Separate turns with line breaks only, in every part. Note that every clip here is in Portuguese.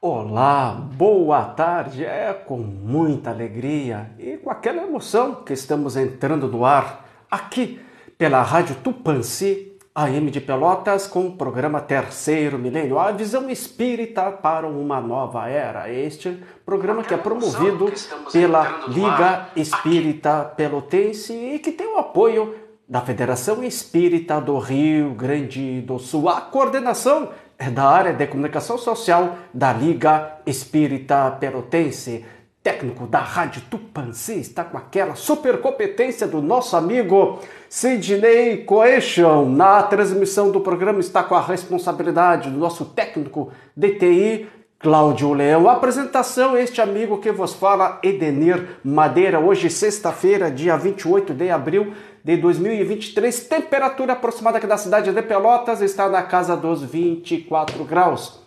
Olá, boa tarde. É com muita alegria e com aquela emoção que estamos entrando no ar aqui pela Rádio Tupãssi, AM de Pelotas, com o programa Terceiro Milênio, a visão espírita para uma nova era. Este programa que é promovido pela Liga Espírita Pelotense e que tem o apoio da Federação Espírita do Rio Grande do Sul. A coordenação é da área de comunicação social da Liga Espírita Pelotense. Técnico da Rádio Tupãssi está com aquela super competência do nosso amigo Sidney Coechon. Na transmissão do programa está com a responsabilidade do nosso técnico DTI, Cláudio Leão. A apresentação, este amigo que vos fala, Edenir Madeira. Hoje, sexta-feira, dia 28 de abril de 2023. Temperatura aproximada aqui da cidade de Pelotas está na casa dos 24 graus.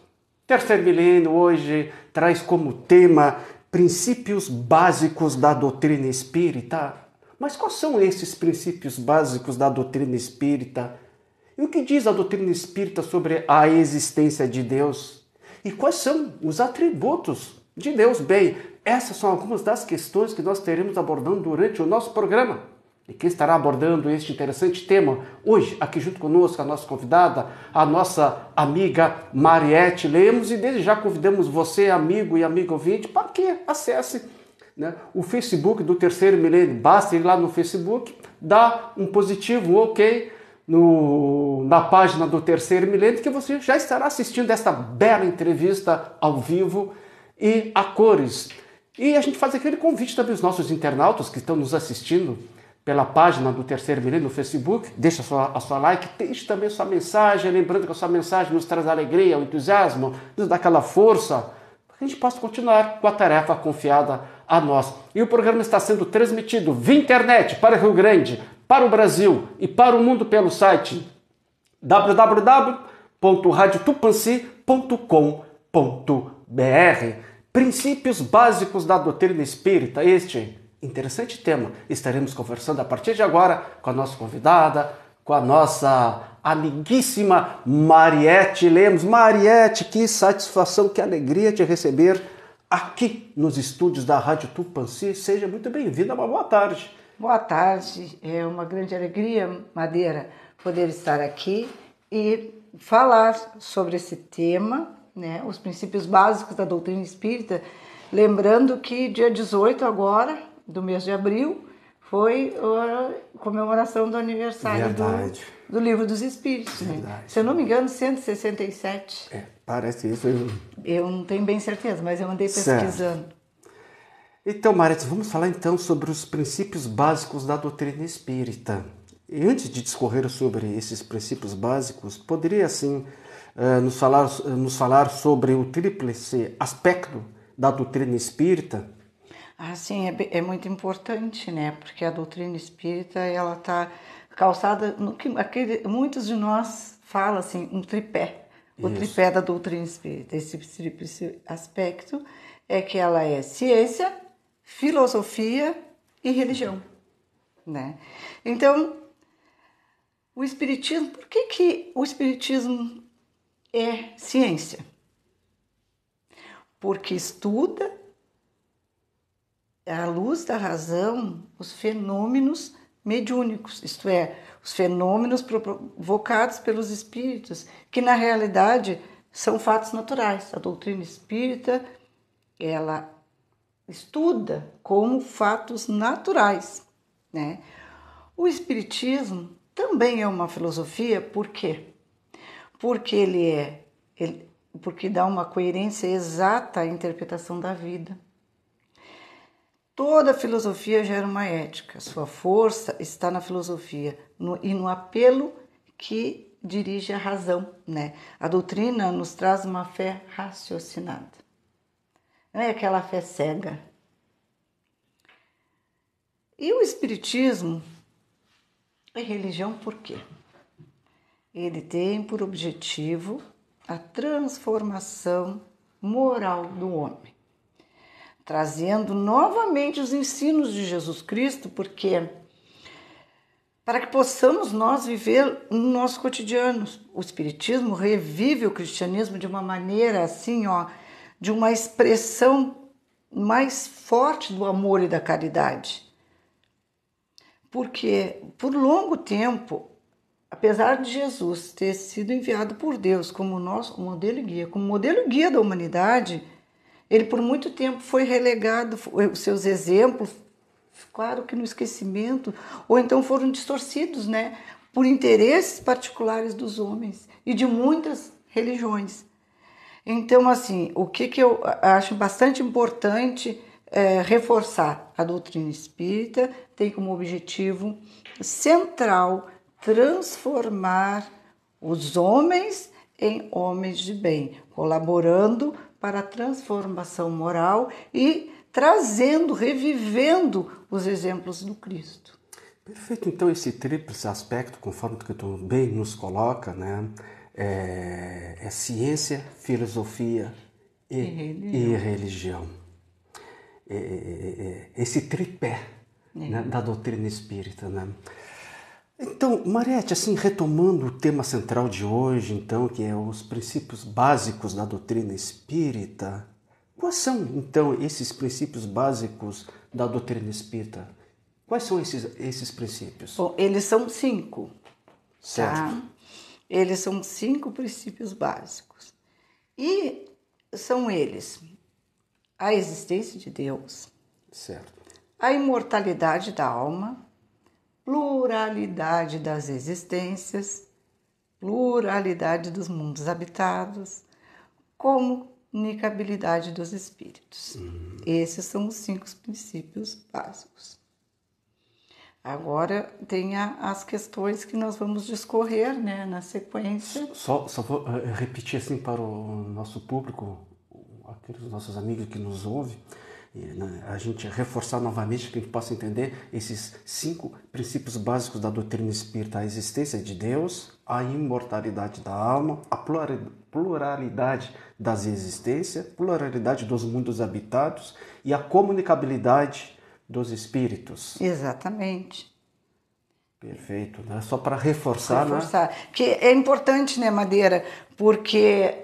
Terceiro milênio hoje traz como tema princípios básicos da doutrina espírita. Mas quais são esses princípios básicos da doutrina espírita? E o que diz a doutrina espírita sobre a existência de Deus? E quais são os atributos de Deus? Bem, essas são algumas das questões que nós teremos abordando durante o nosso programa. E quem estará abordando este interessante tema hoje, aqui junto conosco, a nossa convidada, a nossa amiga Mariette Lemos, e desde já convidamos você, amigo e amigo ouvinte, para que acesse o Facebook do Terceiro Milênio. Basta ir lá no Facebook, dá um positivo, um ok, na página do Terceiro Milênio, que você já estará assistindo esta bela entrevista ao vivo e a cores. E a gente faz aquele convite também aos nossos internautas que estão nos assistindo pela página do Terceiro Milênio no Facebook. Deixa a sua like, deixe também a sua mensagem, lembrando que a sua mensagem nos traz alegria, o entusiasmo, nos dá aquela força, para que a gente possa continuar com a tarefa confiada a nós. E o programa está sendo transmitido via internet para o Rio Grande, para o Brasil e para o mundo pelo site www.radiotupansi.com.br. Princípios básicos da doutrina espírita. Este interessante tema. Estaremos conversando a partir de agora com a nossa convidada, com a nossa amiguíssima Mariette Lemos. Mariette, que satisfação, que alegria te receber aqui nos estúdios da Rádio Tupãssi. Seja muito bem-vinda, uma boa tarde.
Boa tarde, é uma grande alegria, Madeira, poder estar aqui e falar sobre esse tema, os princípios básicos da doutrina espírita. Lembrando que dia 18 agora, do mês de abril, foi a comemoração do aniversário do Livro dos Espíritos. Se eu não me engano, 167.
Parece isso.
Eu não tenho bem certeza, mas eu andei pesquisando.
Certo. Então, Mariette, vamos falar então sobre os princípios básicos da doutrina espírita. E antes de discorrer sobre esses princípios básicos, poderia assim nos falar sobre o tríplice aspecto da doutrina espírita?
Sim, é muito importante, porque a doutrina espírita ela está calçada no que muitos de nós falam assim, um tripé, o tripé da doutrina espírita. Esse tríplice aspecto é que ela é ciência, filosofia e religião, Então, o espiritismo, por que o espiritismo é ciência? Porque estuda à luz da razão os fenômenos mediúnicos, isto é, os fenômenos provocados pelos espíritos, que na realidade são fatos naturais. A doutrina espírita, ela estuda como fatos naturais, O espiritismo também é uma filosofia, por quê? Porque porque dá uma coerência exata à interpretação da vida. Toda filosofia gera uma ética, sua força está na filosofia e no apelo que dirige a razão, A doutrina nos traz uma fé raciocinada, não é aquela fé cega. E o espiritismo é religião por quê? Ele tem por objetivo a transformação moral do homem, trazendo novamente os ensinos de Jesus Cristo, porque para que possamos nós viver no nosso cotidiano. O espiritismo revive o cristianismo de uma maneira assim, de uma expressão mais forte do amor e da caridade. Porque, por longo tempo, apesar de Jesus ter sido enviado por Deus como nosso modelo e guia, como modelo e guia da humanidade, ele por muito tempo foi relegado, os seus exemplos, claro que no esquecimento, ou então foram distorcidos, né, por interesses particulares dos homens e de muitas religiões. Então, assim, o que eu acho bastante importante é reforçar: a doutrina espírita tem como objetivo central transformar os homens em homens de bem, colaborando para a transformação moral e trazendo, revivendo os exemplos do Cristo.
Perfeito. Então, esse tríplice aspecto, conforme que tu bem nos coloca, né, é ciência, filosofia e religião. Esse tripé, né, da doutrina espírita, né? Então, Mariette, assim, retomando o tema central de hoje, então, que é os princípios básicos da doutrina espírita, quais são, então, esses princípios básicos da doutrina espírita? Quais são esses princípios?
Bom, eles são 5.
Certo.
Tá? Eles são 5 princípios básicos. E são eles: a existência de Deus,
Certo.
a imortalidade da alma, pluralidade das existências, pluralidade dos mundos habitados, comunicabilidade dos espíritos. Esses são os 5 princípios básicos. Agora tem as questões que nós vamos discorrer, né, na sequência.
Só vou repetir assim para o nosso público, aqueles nossos amigos que nos ouvem, né, a gente reforçar novamente que a gente possa entender esses 5 princípios básicos da doutrina espírita: a existência de Deus, a imortalidade da alma, a pluralidade das existências, pluralidade dos mundos habitados e a comunicabilidade dos espíritos.
Exatamente.
Perfeito, né? Só para reforçar, né?
Que é importante, né, Madeira, porque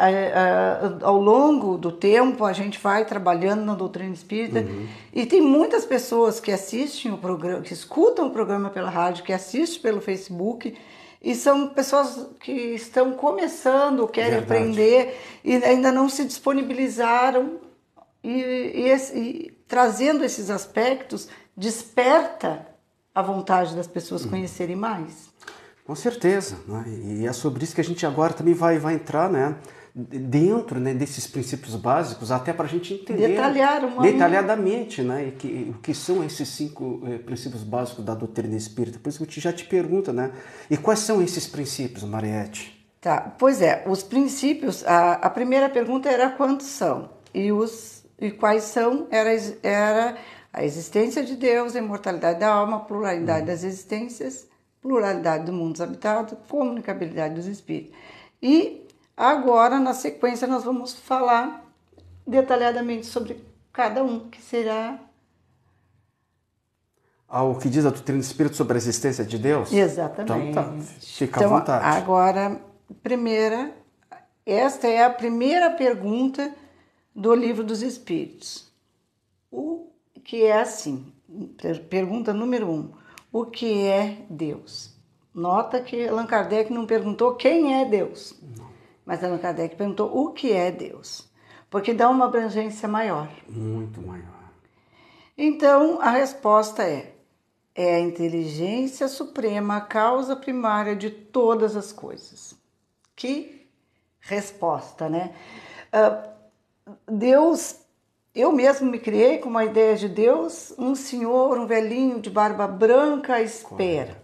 ao longo do tempo a gente vai trabalhando na doutrina espírita e tem muitas pessoas que assistem o programa, que escutam o programa pela rádio, que assistem pelo Facebook, e são pessoas que estão começando, querem aprender e ainda não se disponibilizaram, e trazendo esses aspectos desperta a vontade das pessoas conhecerem mais.
Com certeza, né? E é sobre isso que a gente agora também vai entrar, né, dentro, né, desses princípios básicos, até para a gente entender detalhadamente, né, o que são esses 5 princípios básicos da doutrina espírita. Por isso que eu já te pergunto, né, e quais são esses princípios, Mariette?
Tá, pois é, os princípios, a primeira pergunta era quantos são, e quais são, era a existência de Deus, a imortalidade da alma, a pluralidade das existências, pluralidade dos mundos habitados, comunicabilidade dos espíritos. E agora, na sequência, nós vamos falar detalhadamente sobre cada um, que será...
O que diz a doutrina espírita sobre a existência de Deus?
Exatamente.
Então tá, fica à vontade.
Agora, esta é a primeira pergunta do Livro dos Espíritos. O que é assim, pergunta número 1, o que é Deus? Nota que Allan Kardec não perguntou quem é Deus, mas Allan Kardec perguntou o que é Deus, porque dá uma abrangência maior.
Muito maior.
Então, a resposta é a inteligência suprema, a causa primária de todas as coisas. Que resposta, né? Deus... Eu mesmo me criei com uma ideia de Deus, um senhor, um velhinho de barba branca à espera.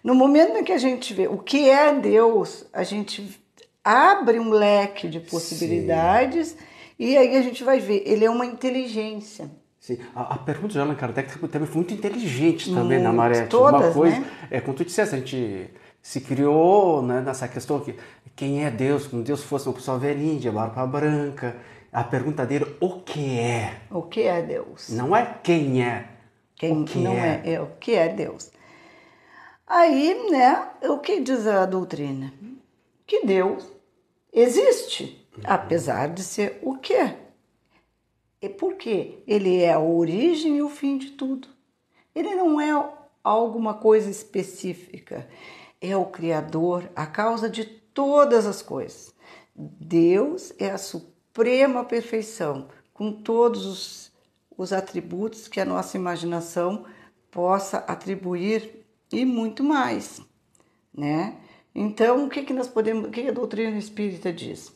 No momento em que a gente vê o que é Deus, a gente abre um leque de possibilidades. Sim. E aí a gente vai ver, ele é uma inteligência.
Sim. A pergunta de Allan Kardec também foi muito inteligente também, na Mariette.
Todas,
uma coisa,
né?
Como tu disseste, a gente se criou, né, nessa questão que quem é Deus, como Deus fosse uma pessoa velhinha, de barba branca. A pergunta dele, o que é?
O que é Deus?
Não é quem é.
O que é Deus. Aí, né, o que diz a doutrina? Que Deus existe, apesar de ser o que é. É porque ele é a origem e o fim de tudo. Ele não é alguma coisa específica. É o Criador, a causa de todas as coisas. Deus é a suprema perfeição, com todos os atributos que a nossa imaginação possa atribuir e muito mais, né? Então, o que nós podemos, o que a doutrina espírita diz?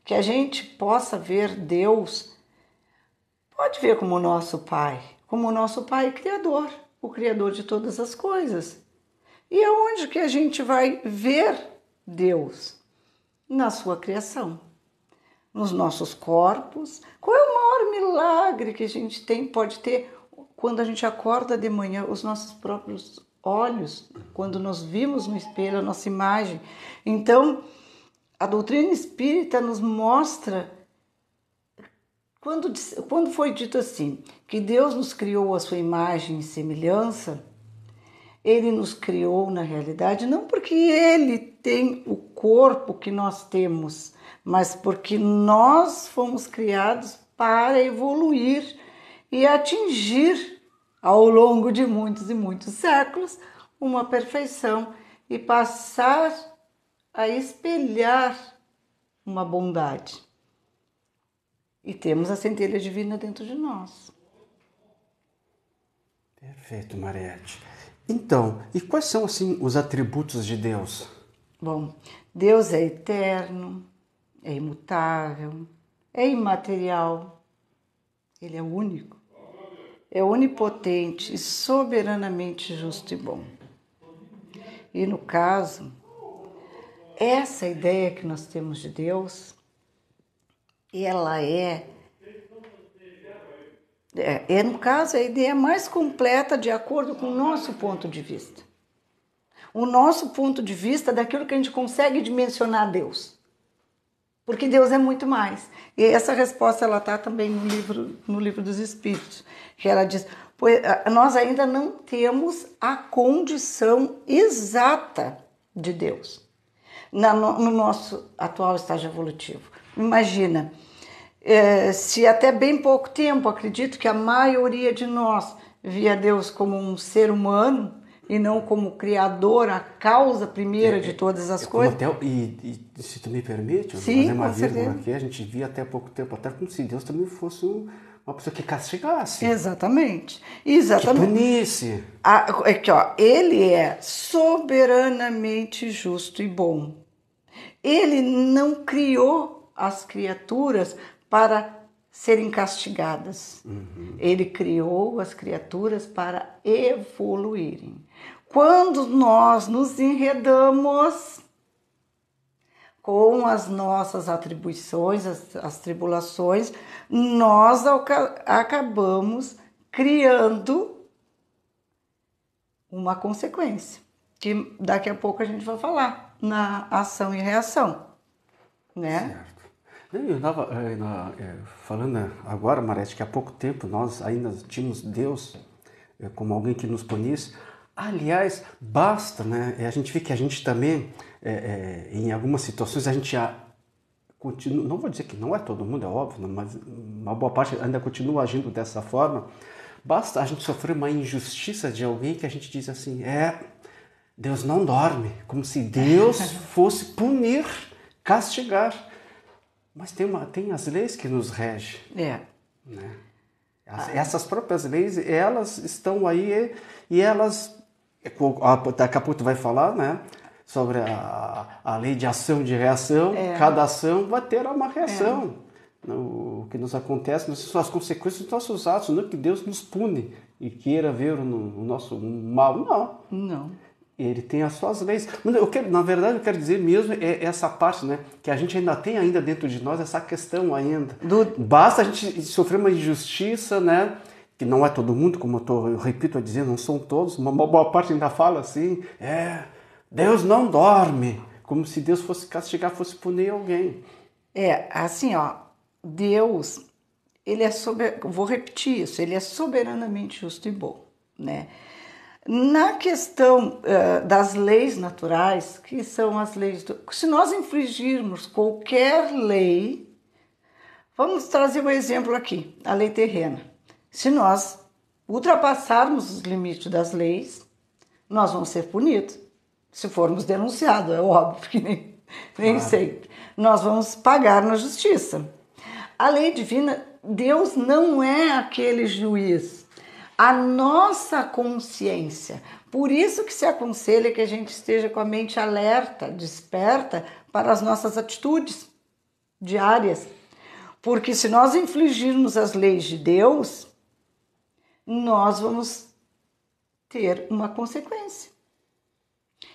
Que a gente possa ver Deus, pode ver como o nosso Pai Criador, o Criador de todas as coisas. E aonde que a gente vai ver Deus? Na sua criação, nos nossos corpos. Qual é o maior milagre que a gente pode ter quando a gente acorda de manhã, os nossos próprios olhos, quando nós vimos no espelho a nossa imagem? Então, a doutrina espírita nos mostra, quando foi dito assim, que Deus nos criou a sua imagem e semelhança, ele nos criou na realidade não porque ele tem o corpo que nós temos, mas porque nós fomos criados para evoluir e atingir ao longo de muitos e muitos séculos uma perfeição e passar a espelhar uma bondade. E temos a centelha divina dentro de nós.
Perfeito, Mariette. Então, e quais são assim os atributos de Deus?
Bom, Deus é eterno, é imutável, é imaterial, ele é único, é onipotente e soberanamente justo e bom. E no caso, essa ideia que nós temos de Deus, ela no caso, a ideia mais completa de acordo com o nosso ponto de vista. O nosso ponto de vista daquilo que a gente consegue dimensionar Deus. Porque Deus é muito mais. E essa resposta ela está também no livro dos Espíritos, que ela diz, pois nós ainda não temos a condição exata de Deus no nosso atual estágio evolutivo. Imagina, se até bem pouco tempo, acredito que a maioria de nós via Deus como um ser humano e não como criador, a causa primeira de todas as coisas.
E se tu me permite,
sim,
fazer uma vírgula aqui, a gente via até pouco tempo atrás como se Deus também fosse uma pessoa que castigasse.
Exatamente.
Que punisse.
Aqui, ó, ele é soberanamente justo e bom. Ele não criou as criaturas para serem castigadas. Ele criou as criaturas para evoluírem. Quando nós nos enredamos com as nossas atribuições, as tribulações, nós acabamos criando uma consequência, que daqui a pouco a gente vai falar na ação e reação, né?
Certo. Eu estava falando agora, Mariette, que há pouco tempo nós ainda tínhamos Deus como alguém que nos punisse. Aliás, basta, né? A gente vê que a gente também, em algumas situações, a gente continua, não vou dizer que não é todo mundo, é óbvio, mas uma boa parte ainda continua agindo dessa forma. Basta a gente sofrer uma injustiça de alguém que a gente diz assim, Deus não dorme, como se Deus fosse punir, castigar. Mas tem as leis que nos regem. Né? Essas próprias leis, elas estão aí e elas, daqui a pouco tu vai falar, né? Sobre a lei de ação e de reação. Cada ação vai ter uma reação. O que nos acontece são as consequências dos nossos atos, não é que Deus nos pune e queira ver o nosso mal,
Não.
Ele tem as suas leis. Mas na verdade, eu quero dizer mesmo essa parte, né? Que a gente ainda tem dentro de nós essa questão ainda. Basta a gente sofrer uma injustiça, né? Que não é todo mundo, como eu repito a dizer, não são todos. Uma boa parte ainda fala assim, Deus não dorme. Como se Deus fosse castigar, fosse punir alguém.
Assim, ó, Deus, ele é vou repetir isso, ele é soberanamente justo e bom, né? Na questão das leis naturais, que são as leis se nós infringirmos qualquer lei, Vamos trazer um exemplo aqui, a lei terrena. Se nós ultrapassarmos os limites das leis, nós vamos ser punidos. Se formos denunciados, é óbvio, porque nem sempre. Nós vamos pagar na justiça. A lei divina, Deus não é aquele juiz. A nossa consciência. Por isso que se aconselha que a gente esteja com a mente alerta, desperta para as nossas atitudes diárias. Porque se nós infligirmos as leis de Deus, nós vamos ter uma consequência.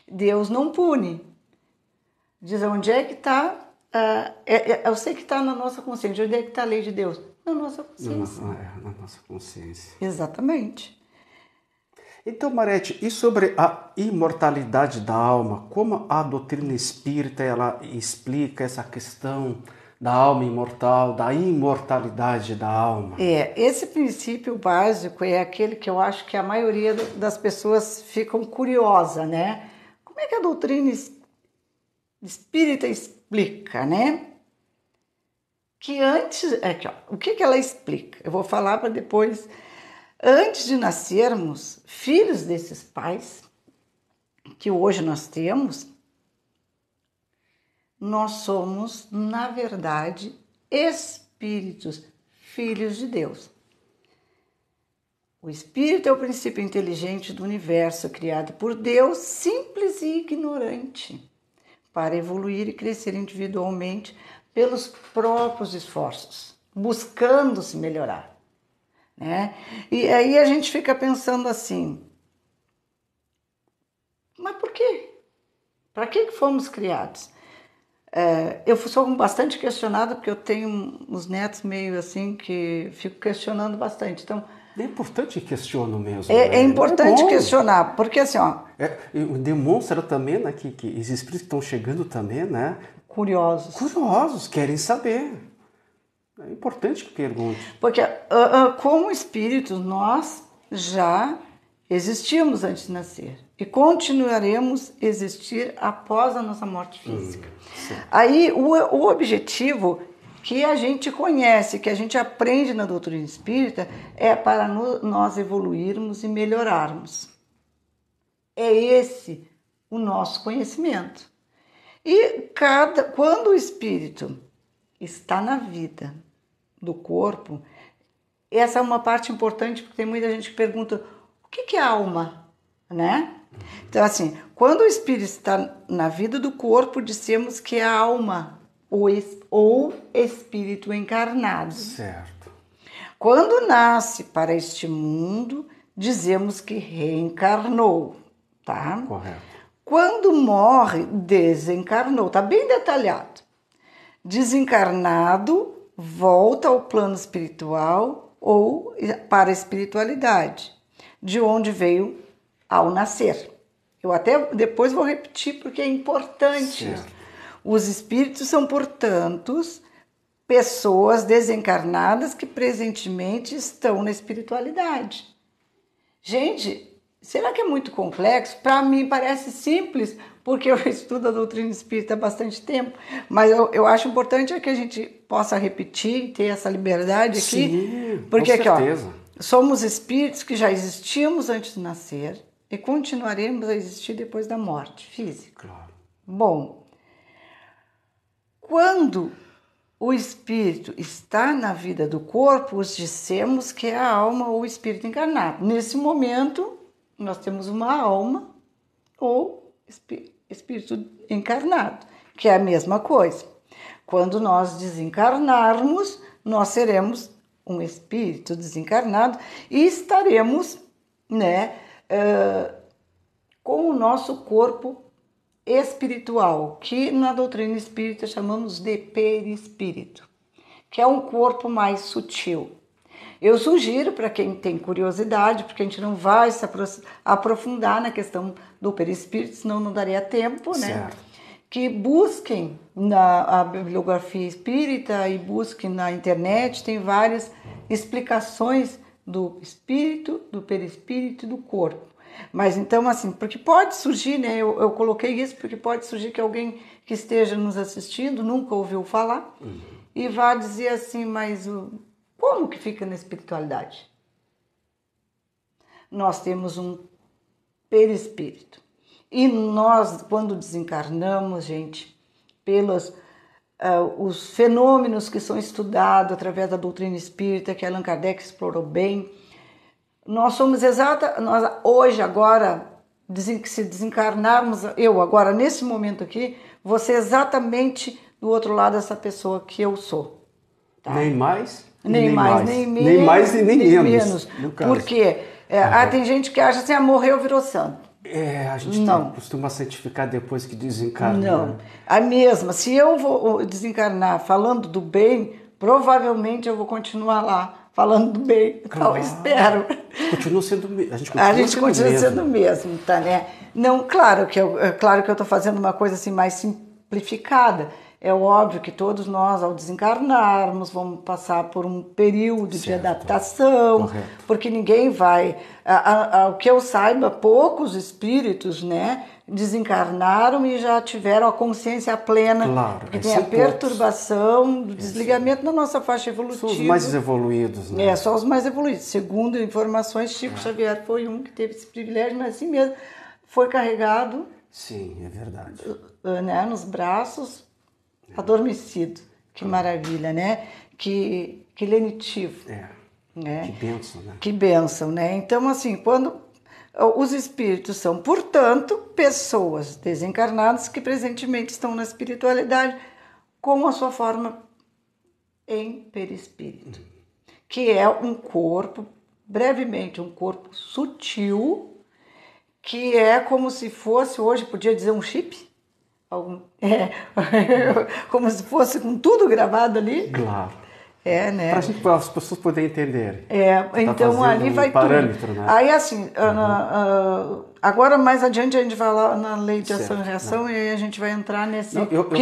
Deus não pune. Diz onde é que está. Eu sei que está na nossa consciência. Onde é que está a lei de Deus? Na nossa consciência.
Na nossa consciência.
Exatamente.
Então, Marete, e sobre a imortalidade da alma? Como a doutrina espírita ela explica essa questão da alma imortal, da imortalidade da alma?
Esse princípio básico é aquele que eu acho que a maioria das pessoas ficam curiosa, né? Como é que a doutrina espírita explica, né? Que antes... Aqui, ó, o que ela explica? Eu vou falar para depois... Antes de nascermos, filhos desses pais que hoje nós temos, nós somos, na verdade, espíritos, filhos de Deus. O espírito é o princípio inteligente do universo, criado por Deus, simples e ignorante, para evoluir e crescer individualmente pelos próprios esforços, buscando se melhorar. Né? E aí a gente fica pensando assim, mas por quê? Para que fomos criados? Eu sou bastante questionada porque eu tenho uns netos meio assim que fico questionando bastante. Então,
é importante questionar mesmo.
É importante questionar, porque assim, ó...
demonstra também, né, que os espíritos que estão chegando também, né?
Curiosos,
querem saber. É importante que pergunte.
Porque como espíritos, nós já existíamos antes de nascer e continuaremos a existir após a nossa morte física. Aí o objetivo que a gente conhece, que a gente aprende na doutrina espírita, é para nós evoluirmos e melhorarmos. É esse o nosso conhecimento. E quando o espírito está na vida do corpo, essa é uma parte importante, porque tem muita gente que pergunta, o que é alma? Né? Então, assim, quando o espírito está na vida do corpo, dissemos que é a alma, ou espírito encarnado.
Certo.
Quando nasce para este mundo, dizemos que reencarnou, tá?
Correto.
Quando morre, desencarnou, tá bem detalhado. Desencarnado, volta ao plano espiritual ou para a espiritualidade, de onde veio ao nascer. Eu até depois vou repetir porque é importante.
Certo.
Os espíritos são, portanto, pessoas desencarnadas que presentemente estão na espiritualidade. Gente, será que é muito complexo? Para mim parece simples, porque eu estudo a doutrina espírita há bastante tempo, mas eu acho importante que a gente possa repetir e ter essa liberdade aqui.
Sim,
porque
com certeza.
Aqui, ó, somos espíritos que já existíamos antes de nascer e continuaremos a existir depois da morte física.
Claro.
Bom, quando o espírito está na vida do corpo, dissemos que é a alma ou o espírito encarnado. Nesse momento, nós temos uma alma ou espírito encarnado, que é a mesma coisa. Quando nós desencarnarmos, nós seremos um espírito desencarnado e estaremos, né, com o nosso corpo espiritual, que na doutrina espírita chamamos de perispírito, que é um corpo mais sutil. Eu sugiro para quem tem curiosidade, porque a gente não vai se aprofundar na questão do perispírito, senão não daria tempo, né?
Certo.
Que busquem na bibliografia espírita e busquem na internet, tem várias explicações do espírito, do perispírito e do corpo. Mas então, assim, porque pode surgir, né? Eu coloquei isso porque pode surgir que alguém que esteja nos assistindo nunca ouviu falar e vai dizer assim, mas como que fica na espiritualidade? Nós temos um perispírito. E nós, quando desencarnamos, gente, pelos os fenômenos que são estudados através da doutrina espírita, que Allan Kardec explorou bem, nós somos nós hoje, agora, se desencarnarmos, eu agora, nesse momento aqui, vou ser exatamente do outro lado dessa pessoa que eu sou. Tá?
Nem mais,
nem mais, nem menos.
Nem mais e nem menos.
Por quê? Tem gente que acha assim, morreu, virou santo.
A gente costuma santificar depois que desencarna.
Não, a mesma. Se eu vou desencarnar falando do bem, provavelmente eu vou continuar lá falando do bem. Então, espero.
Continua sendo a gente
continua sendo mesmo, tá, né? Não, claro que eu estou fazendo uma coisa assim mais simplificada. É óbvio que todos nós, ao desencarnarmos, vamos passar por um período de adaptação, porque ninguém vai... Ao que eu saiba, poucos espíritos, né, desencarnaram e já tiveram a consciência plena.
Claro,
porque tem a perturbação do desligamento da nossa faixa evolutiva.
São os mais evoluídos, né?
Só os mais evoluídos. Segundo informações, Chico Xavier foi um que teve esse privilégio, mas assim mesmo foi carregado...
Sim, é verdade.
Né, nos braços... adormecido, que maravilha, né? Que lenitivo. Né?
Que bênção, né?
Que bênção, né? Então, assim, quando os espíritos são, portanto, pessoas desencarnadas que presentemente estão na espiritualidade com a sua forma em perispírito, que é um corpo, brevemente, um corpo sutil, que é como se fosse, hoje podia dizer um chip, como se fosse com tudo gravado ali.
Claro.
Né?
Para as pessoas poderem entender.
Então ali vai
parâmetro,
tudo.
Né?
Aí assim, agora mais adiante a gente vai lá na lei de ação e reação e aí a gente vai entrar nesse...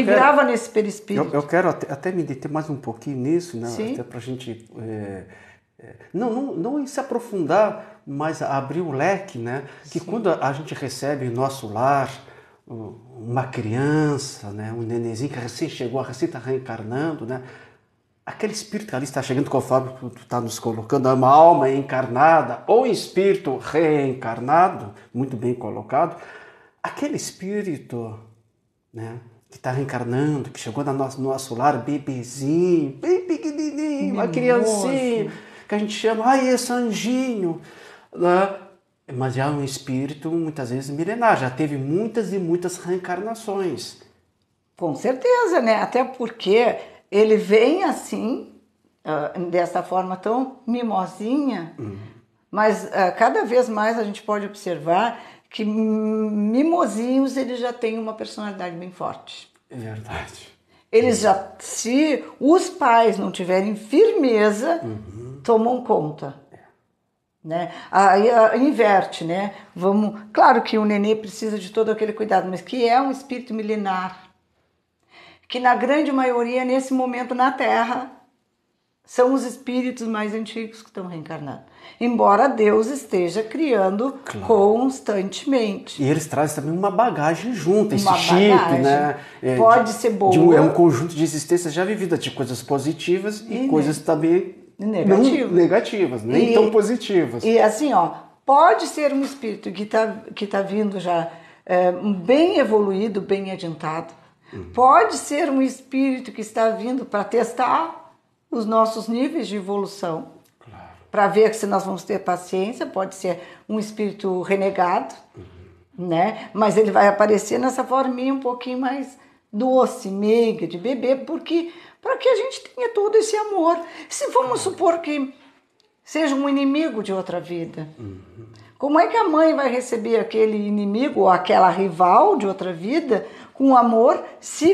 grava nesse perispírito.
Eu quero até me deter mais um pouquinho nisso, né?
Sim.
Até para a gente... Não se aprofundar, mas abrir o leque, né? Que quando a gente recebe em nosso lar uma criança, né, um nenenzinho que recém chegou, recém está reencarnando, né, aquele espírito que ali está chegando, conforme tu está nos colocando, uma alma encarnada ou espírito reencarnado, muito bem colocado, aquele espírito, né, que está reencarnando, que chegou no nosso lar, bebezinho, bem pequenininho, uma criancinha, que a gente chama, esse anjinho, né? Mas é um espírito, muitas vezes, milenar. Já teve muitas e muitas reencarnações.
Com certeza, né? Até porque ele vem assim, dessa forma tão mimosinha, mas cada vez mais a gente pode observar que mimosinhos eles já têm uma personalidade bem forte.
É verdade.
Eles já, se os pais não tiverem firmeza, tomam conta. Né? Aí inverte, né? Claro que o nenê precisa de todo aquele cuidado, mas que é um espírito milenar, que na grande maioria, nesse momento na Terra, são os espíritos mais antigos que estão reencarnando. Embora Deus esteja criando constantemente.
E eles trazem também uma bagagem junto, esse chip, né?
Pode ser boa.
É um conjunto de existências já vividas, de coisas positivas e coisas também negativas, nem tão positivas.
E assim, pode ser um espírito que tá vindo já bem evoluído, bem adiantado. Pode ser um espírito que está vindo para testar os nossos níveis de evolução. Claro. Para ver se nós vamos ter paciência. Pode ser um espírito renegado, né? Mas ele vai aparecer nessa forminha um pouquinho mais doce, meiga, de bebê, porque... para que a gente tenha todo esse amor. Se vamos supor que seja um inimigo de outra vida, como é que a mãe vai receber aquele inimigo ou aquela rival de outra vida com amor, se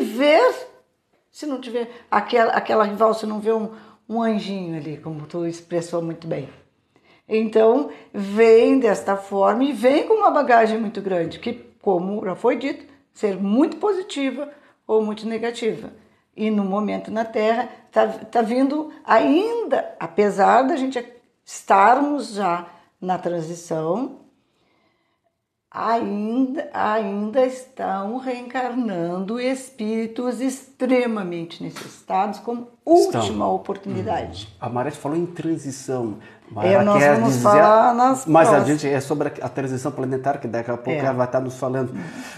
não tiver aquela rival, se não vê um anjinho ali, como tu expressou muito bem. Então, vem desta forma e vem com uma bagagem muito grande, que, como já foi dito, ser muito positiva ou muito negativa. E no momento na Terra está vindo ainda, apesar da gente estarmos já na transição, ainda estão reencarnando espíritos extremamente necessitados, como última oportunidade.
A Marete falou em transição.
Nós vamos falar nas
mais
próximas.
adiante é sobre a transição planetária, que daqui a pouco ela vai estar nos falando.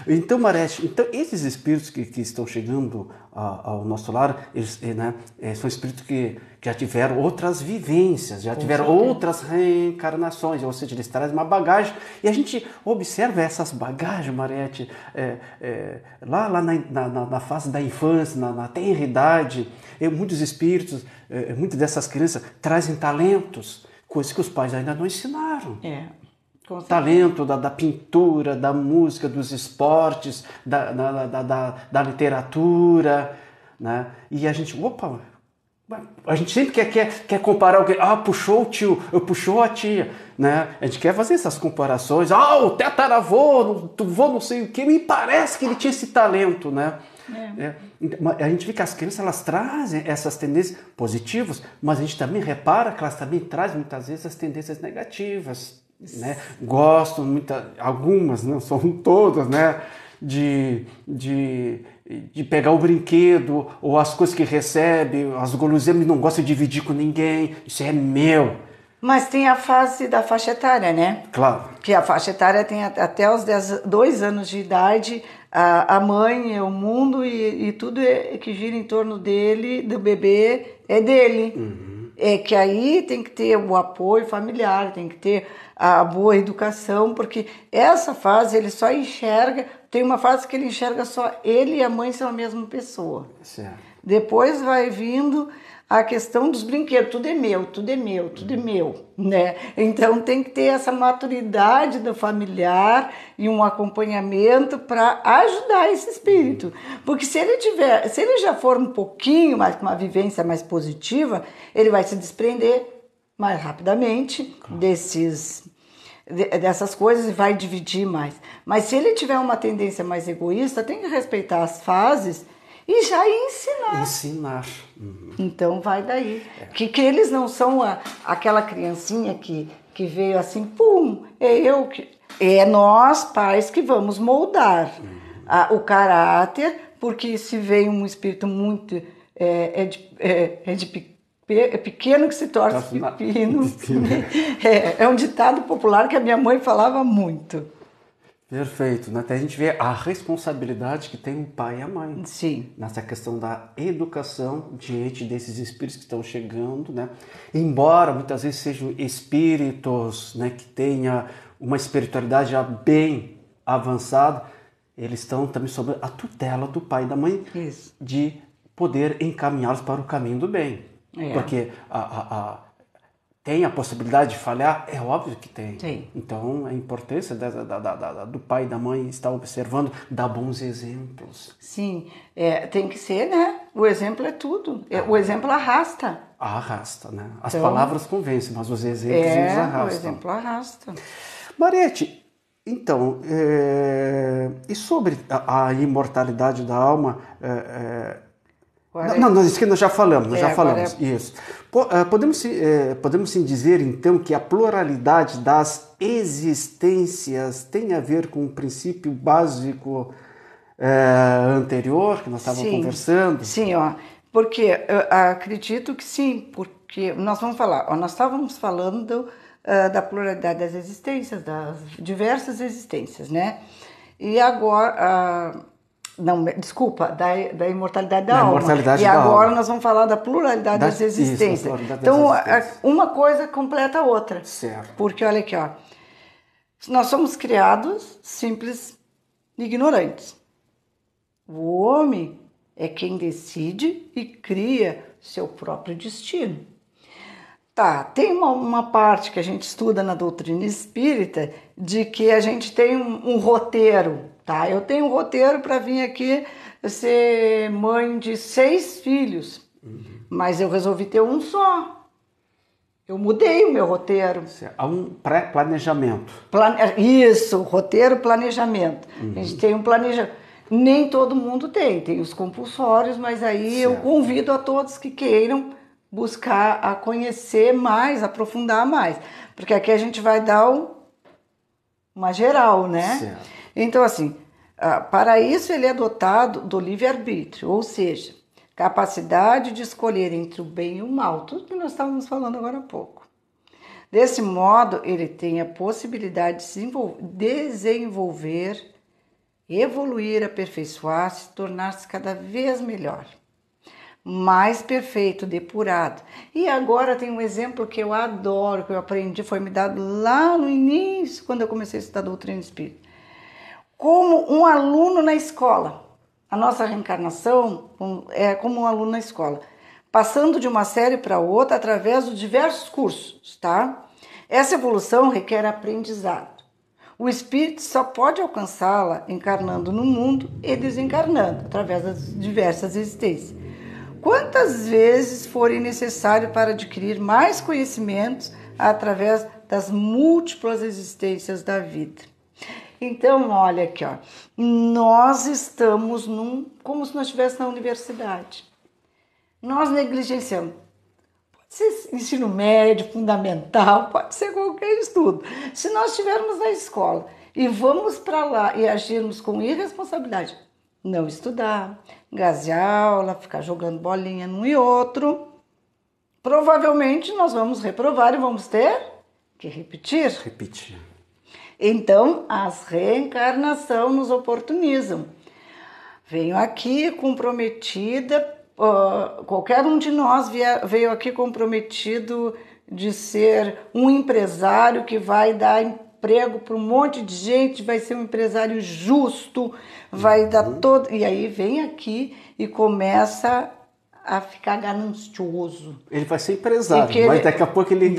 Então, Marete, esses espíritos que estão chegando ao nosso lar, eles, né, são espíritos que já tiveram outras vivências, já tiveram outras reencarnações, ou seja, eles trazem uma bagagem. E a gente observa essas bagagens, Marete, lá na fase da infância, na tenridade. Muitos espíritos, muitas dessas crianças trazem talentos, coisas que os pais ainda não ensinaram. Talento da pintura, da música, dos esportes, da literatura, né? E a gente sempre quer comparar alguém. Puxou o tio, puxou a tia, né? A gente quer fazer essas comparações. O tataravô, vô não sei o que, me parece que ele tinha esse talento, né? A gente vê que as crianças, elas trazem essas tendências positivas, mas a gente também repara que elas também trazem muitas vezes as tendências negativas, né? Gostam, algumas, não são todas, né? De pegar o brinquedo ou as coisas que recebe, as guloseimas, não gosta de dividir com ninguém, isso é meu.
Mas tem a fase da faixa etária, né?
Claro.
Que a faixa etária tem até os 2 anos de idade, a mãe, o mundo e tudo que gira em torno dele, do bebê, é dele. É que aí tem que ter o apoio familiar, tem que ter a boa educação, porque essa fase ele só enxerga, tem uma fase que ele enxerga só ele e a mãe são a mesma pessoa.
Certo.
Depois vai vindo a questão dos brinquedos, tudo é meu, tudo é meu, tudo é meu, né? Então tem que ter essa maturidade do familiar e um acompanhamento para ajudar esse espírito. Porque se ele já for um pouquinho mais, com uma vivência mais positiva, ele vai se desprender mais rapidamente dessas coisas e vai dividir mais. Mas se ele tiver uma tendência mais egoísta, tem que respeitar as fases e já ensinar. Então vai daí. Que eles não são aquela criancinha que veio assim, pum, é nós, pais, que vamos moldar o caráter, porque se vem um espírito muito pequeno que se torce pepino. É um ditado popular que a minha mãe falava muito.
Perfeito, né? Até a gente vê a responsabilidade que tem o pai e a mãe.
Sim.
Nessa questão da educação diante desses espíritos que estão chegando, né? Embora muitas vezes sejam espíritos, né, que tenham uma espiritualidade já bem avançada, eles estão também sob a tutela do pai e da mãe.
Isso.
De poder encaminhá-los para o caminho do bem. Porque tem a possibilidade de falhar? É óbvio que tem.
Sim.
Então, a importância do pai e da mãe estar observando, dar bons exemplos.
Sim, tem que ser, né? O exemplo é tudo. O exemplo arrasta.
Arrasta, né? As palavras convencem, mas os exemplos nos arrastam.
O exemplo arrasta.
Marete, então, e sobre a imortalidade da alma... Não, isso que nós já falamos, isso. Podemos sim dizer, então, que a pluralidade das existências tem a ver com o princípio básico anterior, que nós estávamos conversando?
Sim, porque eu acredito que sim, porque nós vamos falar, nós estávamos falando da pluralidade das existências, das diversas existências, né? E agora... Não, desculpa, da imortalidade da alma. E agora nós vamos falar da pluralidade das existências. Então, uma coisa completa a outra.
Certo.
Porque, olha aqui, nós somos criados simples e ignorantes. O homem é quem decide e cria seu próprio destino. Tem uma parte que a gente estuda na doutrina espírita de que a gente tem um roteiro. Eu tenho um roteiro para vir aqui ser mãe de 6 filhos, mas eu resolvi ter um só. Eu mudei o meu roteiro.
Há um pré-planejamento.
Isso, roteiro, planejamento. A gente tem um planejamento. Nem todo mundo tem os compulsórios, mas aí eu convido a todos que queiram buscar a conhecer mais, aprofundar mais. Porque aqui a gente vai dar uma geral, né? Então, assim, para isso ele é dotado do livre-arbítrio, ou seja, capacidade de escolher entre o bem e o mal, tudo que nós estávamos falando agora há pouco. Desse modo, ele tem a possibilidade de desenvolver, evoluir, aperfeiçoar-se, tornar-se cada vez melhor, mais perfeito, depurado. E agora tem um exemplo que eu adoro, que eu aprendi, foi me dado lá no início, quando eu comecei a estudar doutrina espírita. Como um aluno na escola. A nossa reencarnação é como um aluno na escola, passando de uma série para outra através de diversos cursos, tá? Essa evolução requer aprendizado. O espírito só pode alcançá-la encarnando no mundo e desencarnando, através das diversas existências. Quantas vezes forem necessário para adquirir mais conhecimentos através das múltiplas existências da vida. Então, olha aqui, ó, nós estamos como se nós estivéssemos na universidade. Nós negligenciamos. Pode ser ensino médio, fundamental, pode ser qualquer estudo. Se nós estivermos na escola e vamos para lá e agirmos com irresponsabilidade, não estudar, gasear aula, ficar jogando bolinha num e outro, provavelmente nós vamos reprovar e vamos ter que repetir. Então, as reencarnações nos oportunizam. Venho aqui comprometida, qualquer um de nós veio aqui comprometido de ser um empresário que vai dar emprego para um monte de gente, vai ser um empresário justo, vai dar todo... E aí vem aqui e começa a ficar ganancioso.
Ele vai ser empresário, mas daqui a pouco ele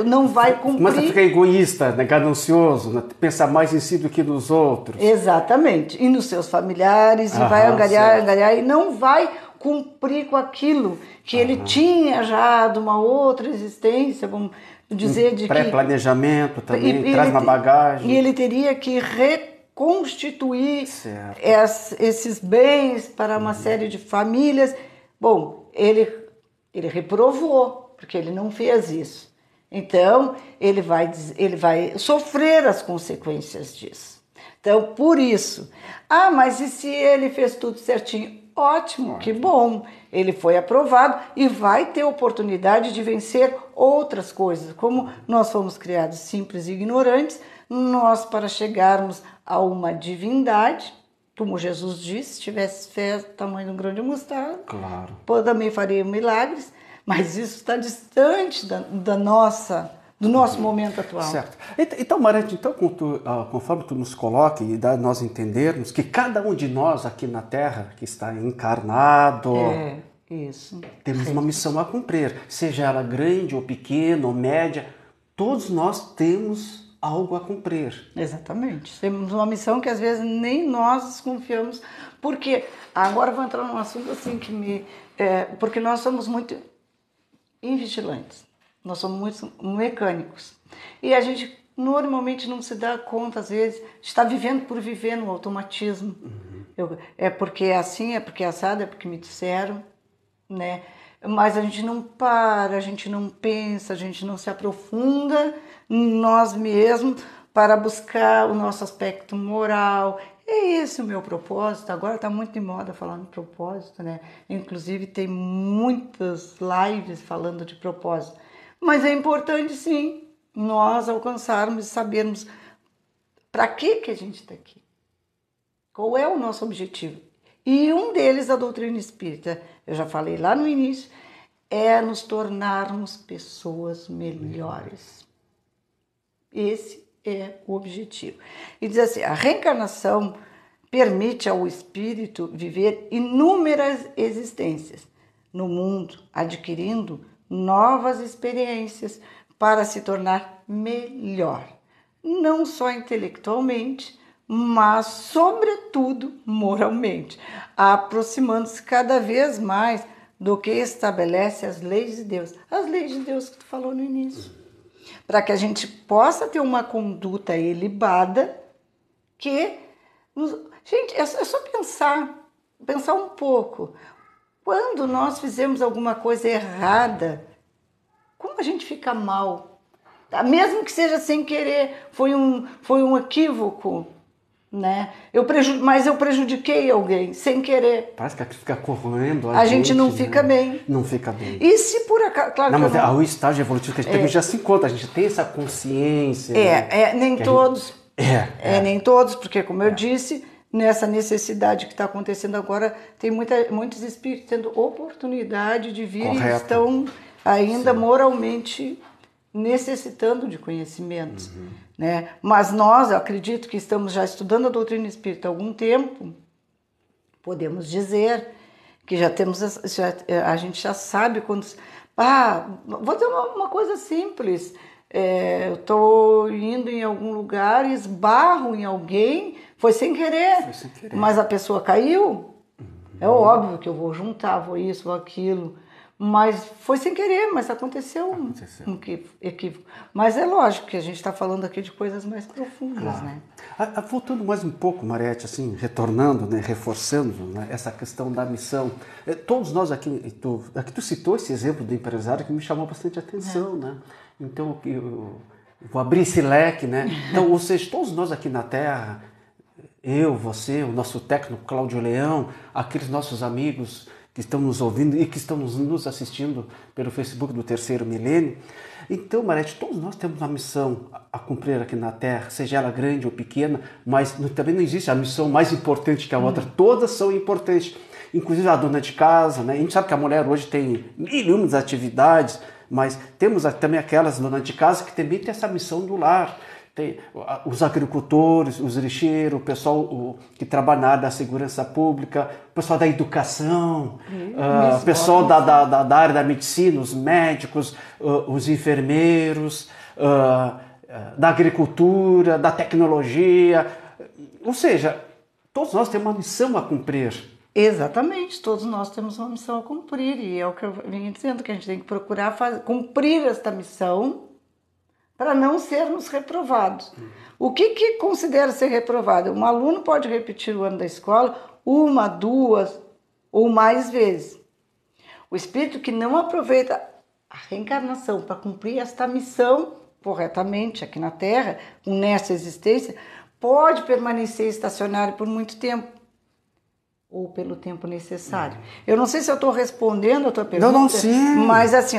não vai cumprir.
Começa a ficar egoísta, né? Ganancioso, né? Pensar mais em si do que nos outros.
Exatamente. E nos seus familiares, e vai angariar, e não vai cumprir com aquilo que ele tinha já de uma outra existência, vamos dizer, de
pré-planejamento também, traz na bagagem.
E ele teria que reconstituir esses bens para uma série de famílias. Bom, ele reprovou, porque ele não fez isso. Então, ele vai sofrer as consequências disso. Então, por isso. Mas e se ele fez tudo certinho? Ótimo, que bom. Ele foi aprovado e vai ter oportunidade de vencer outras coisas. Como nós fomos criados simples e ignorantes, nós, para chegarmos a uma divindade, como Jesus disse, se tivesse fé do tamanho de um grão de mostarda, também faria milagres, mas isso está distante do nosso momento atual.
Certo. Então, Marete, conforme tu nos coloca e dá nós entendermos que cada um de nós aqui na Terra, que está encarnado, temos uma missão a cumprir, seja ela grande ou pequena ou média, todos nós temos algo a cumprir.
Exatamente. Temos uma missão que às vezes nem nós desconfiamos, porque agora vou entrar num assunto assim porque nós somos muito invigilantes, nós somos muito mecânicos e a gente normalmente não se dá conta, às vezes, está vivendo por viver no automatismo. É porque é assim, é porque é assado, é porque me disseram, né? Mas a gente não para, a gente não pensa, a gente não se aprofunda nós mesmos para buscar o nosso aspecto moral. É esse o meu propósito. Agora está muito de moda falar no propósito, né? Inclusive tem muitas lives falando de propósito. Mas é importante, sim, nós alcançarmos e sabermos para que a gente está aqui. Qual é o nosso objetivo? E um deles, a doutrina espírita, eu já falei lá no início, é nos tornarmos pessoas melhores. Esse é o objetivo. E diz assim, a reencarnação permite ao espírito viver inúmeras existências no mundo, adquirindo novas experiências para se tornar melhor. Não só intelectualmente, mas, sobretudo, moralmente, aproximando-se cada vez mais do que estabelece as leis de Deus. As leis de Deus que tu falou no início. Para que a gente possa ter uma conduta ilibada que... Gente, é só pensar um pouco. Quando nós fizemos alguma coisa errada, como a gente fica mal? Mesmo que seja sem querer, foi um equívoco, né? Mas eu prejudiquei alguém sem querer.
Parece que aquilo fica corroendo
A gente não
né?
fica bem.
Não fica bem.
E se por acaso... Claro
não,
que
mas o estágio evolutivo que a gente também já se encontra, a gente tem essa consciência.
Nem todos.
Nem
todos, porque como eu disse, nessa necessidade que está acontecendo agora, tem muitos espíritos tendo oportunidade de vir e estão ainda moralmente necessitando de conhecimentos. Né? Mas nós, eu acredito que estamos já estudando a doutrina espírita há algum tempo, podemos dizer que já temos, a gente já sabe quando... vou dizer uma coisa simples, eu estou indo em algum lugar, esbarro em alguém, foi sem querer, mas a pessoa caiu, é óbvio que eu vou juntar, vou isso, vou aquilo, mas foi sem querer, mas aconteceu. Um equívoco. Mas é lógico que a gente está falando aqui de coisas mais profundas, né?
Voltando mais um pouco, Mariette, assim, retornando, né, reforçando, né, essa questão da missão. Todos nós aqui tu citou esse exemplo do empresário que me chamou bastante atenção, né? Então, eu vou abrir esse leque, né? Então, ou seja, todos nós aqui na Terra, eu, você, o nosso técnico Cláudio Leão, aqueles nossos amigos que estão nos ouvindo e que estão nos assistindo pelo Facebook do Terceiro Milênio. Então, Mariette, todos nós temos uma missão a cumprir aqui na Terra, seja ela grande ou pequena, mas também não existe a missão mais importante que a outra. Todas são importantes, inclusive a dona de casa, né? A gente sabe que a mulher hoje tem mil atividades, mas temos também aquelas donas de casa que também tem essa missão do lar. Tem os agricultores, os lixeiros, o pessoal que trabalha na área da segurança pública, o pessoal da educação, o pessoal da área da medicina, os médicos, os enfermeiros, da agricultura, da tecnologia. Ou seja, todos nós temos uma missão a cumprir.
Exatamente, todos nós temos uma missão a cumprir, e é o que eu vinha dizendo, que a gente tem que procurar cumprir esta missão para não sermos reprovados. O que considera ser reprovado? Um aluno pode repetir o ano da escola 1, 2 ou mais vezes. O espírito que não aproveita a reencarnação para cumprir esta missão corretamente aqui na Terra, nessa existência, pode permanecer estacionário por muito tempo, ou pelo tempo necessário. Eu não sei se eu estou respondendo a tua pergunta,
não, sim,
mas assim,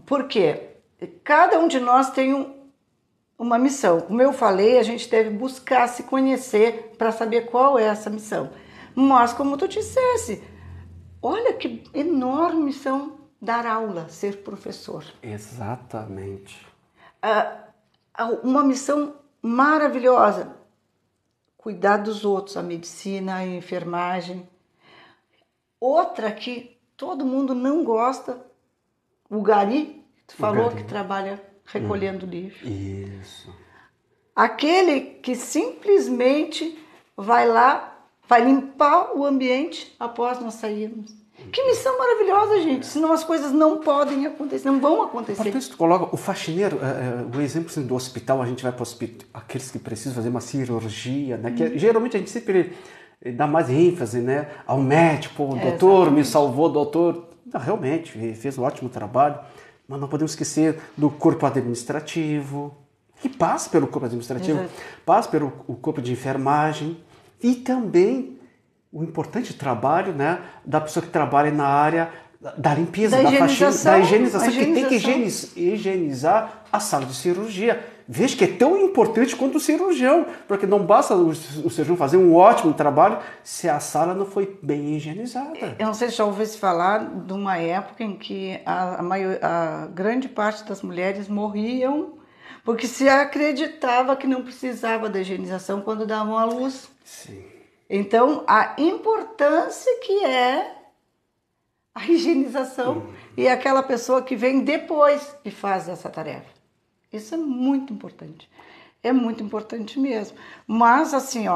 por quê? Cada um de nós tem uma missão. Como eu falei, a gente deve buscar se conhecer para saber qual é essa missão. Mas, como tu dissesse, olha que enorme missão dar aula, ser professor.
Exatamente.
Uma missão maravilhosa. Cuidar dos outros, a medicina, a enfermagem. Outra que todo mundo não gosta, o gari. Tu falou que trabalha recolhendo lixo.
Isso.
Aquele que simplesmente vai lá, vai limpar o ambiente após nós sairmos. Que missão maravilhosa, gente. Senão as coisas não podem acontecer, não vão acontecer.
Mas tu coloca o faxineiro, o exemplo do hospital, a gente vai para o hospital, aqueles que precisam fazer uma cirurgia, né? Que geralmente a gente sempre dá mais ênfase, né, ao médico, o doutor me salvou, doutor. Não, realmente, fez um ótimo trabalho. Mas não podemos esquecer do corpo administrativo, que passa pelo corpo administrativo, passa pelo corpo de enfermagem e também o importante trabalho, né, da pessoa que trabalha na área da limpeza, da faxina, da higienização, que tem que higienizar a sala de cirurgia. Veja que é tão importante quanto o cirurgião, porque não basta o cirurgião fazer um ótimo trabalho se a sala não foi bem higienizada.
Eu não sei se já ouviu falar de uma época em que a grande parte das mulheres morriam porque se acreditava que não precisava da higienização quando davam à luz.
Sim.
Então, a importância que é a higienização e aquela pessoa que vem depois e faz essa tarefa. Isso é muito importante. É muito importante mesmo. Mas, assim,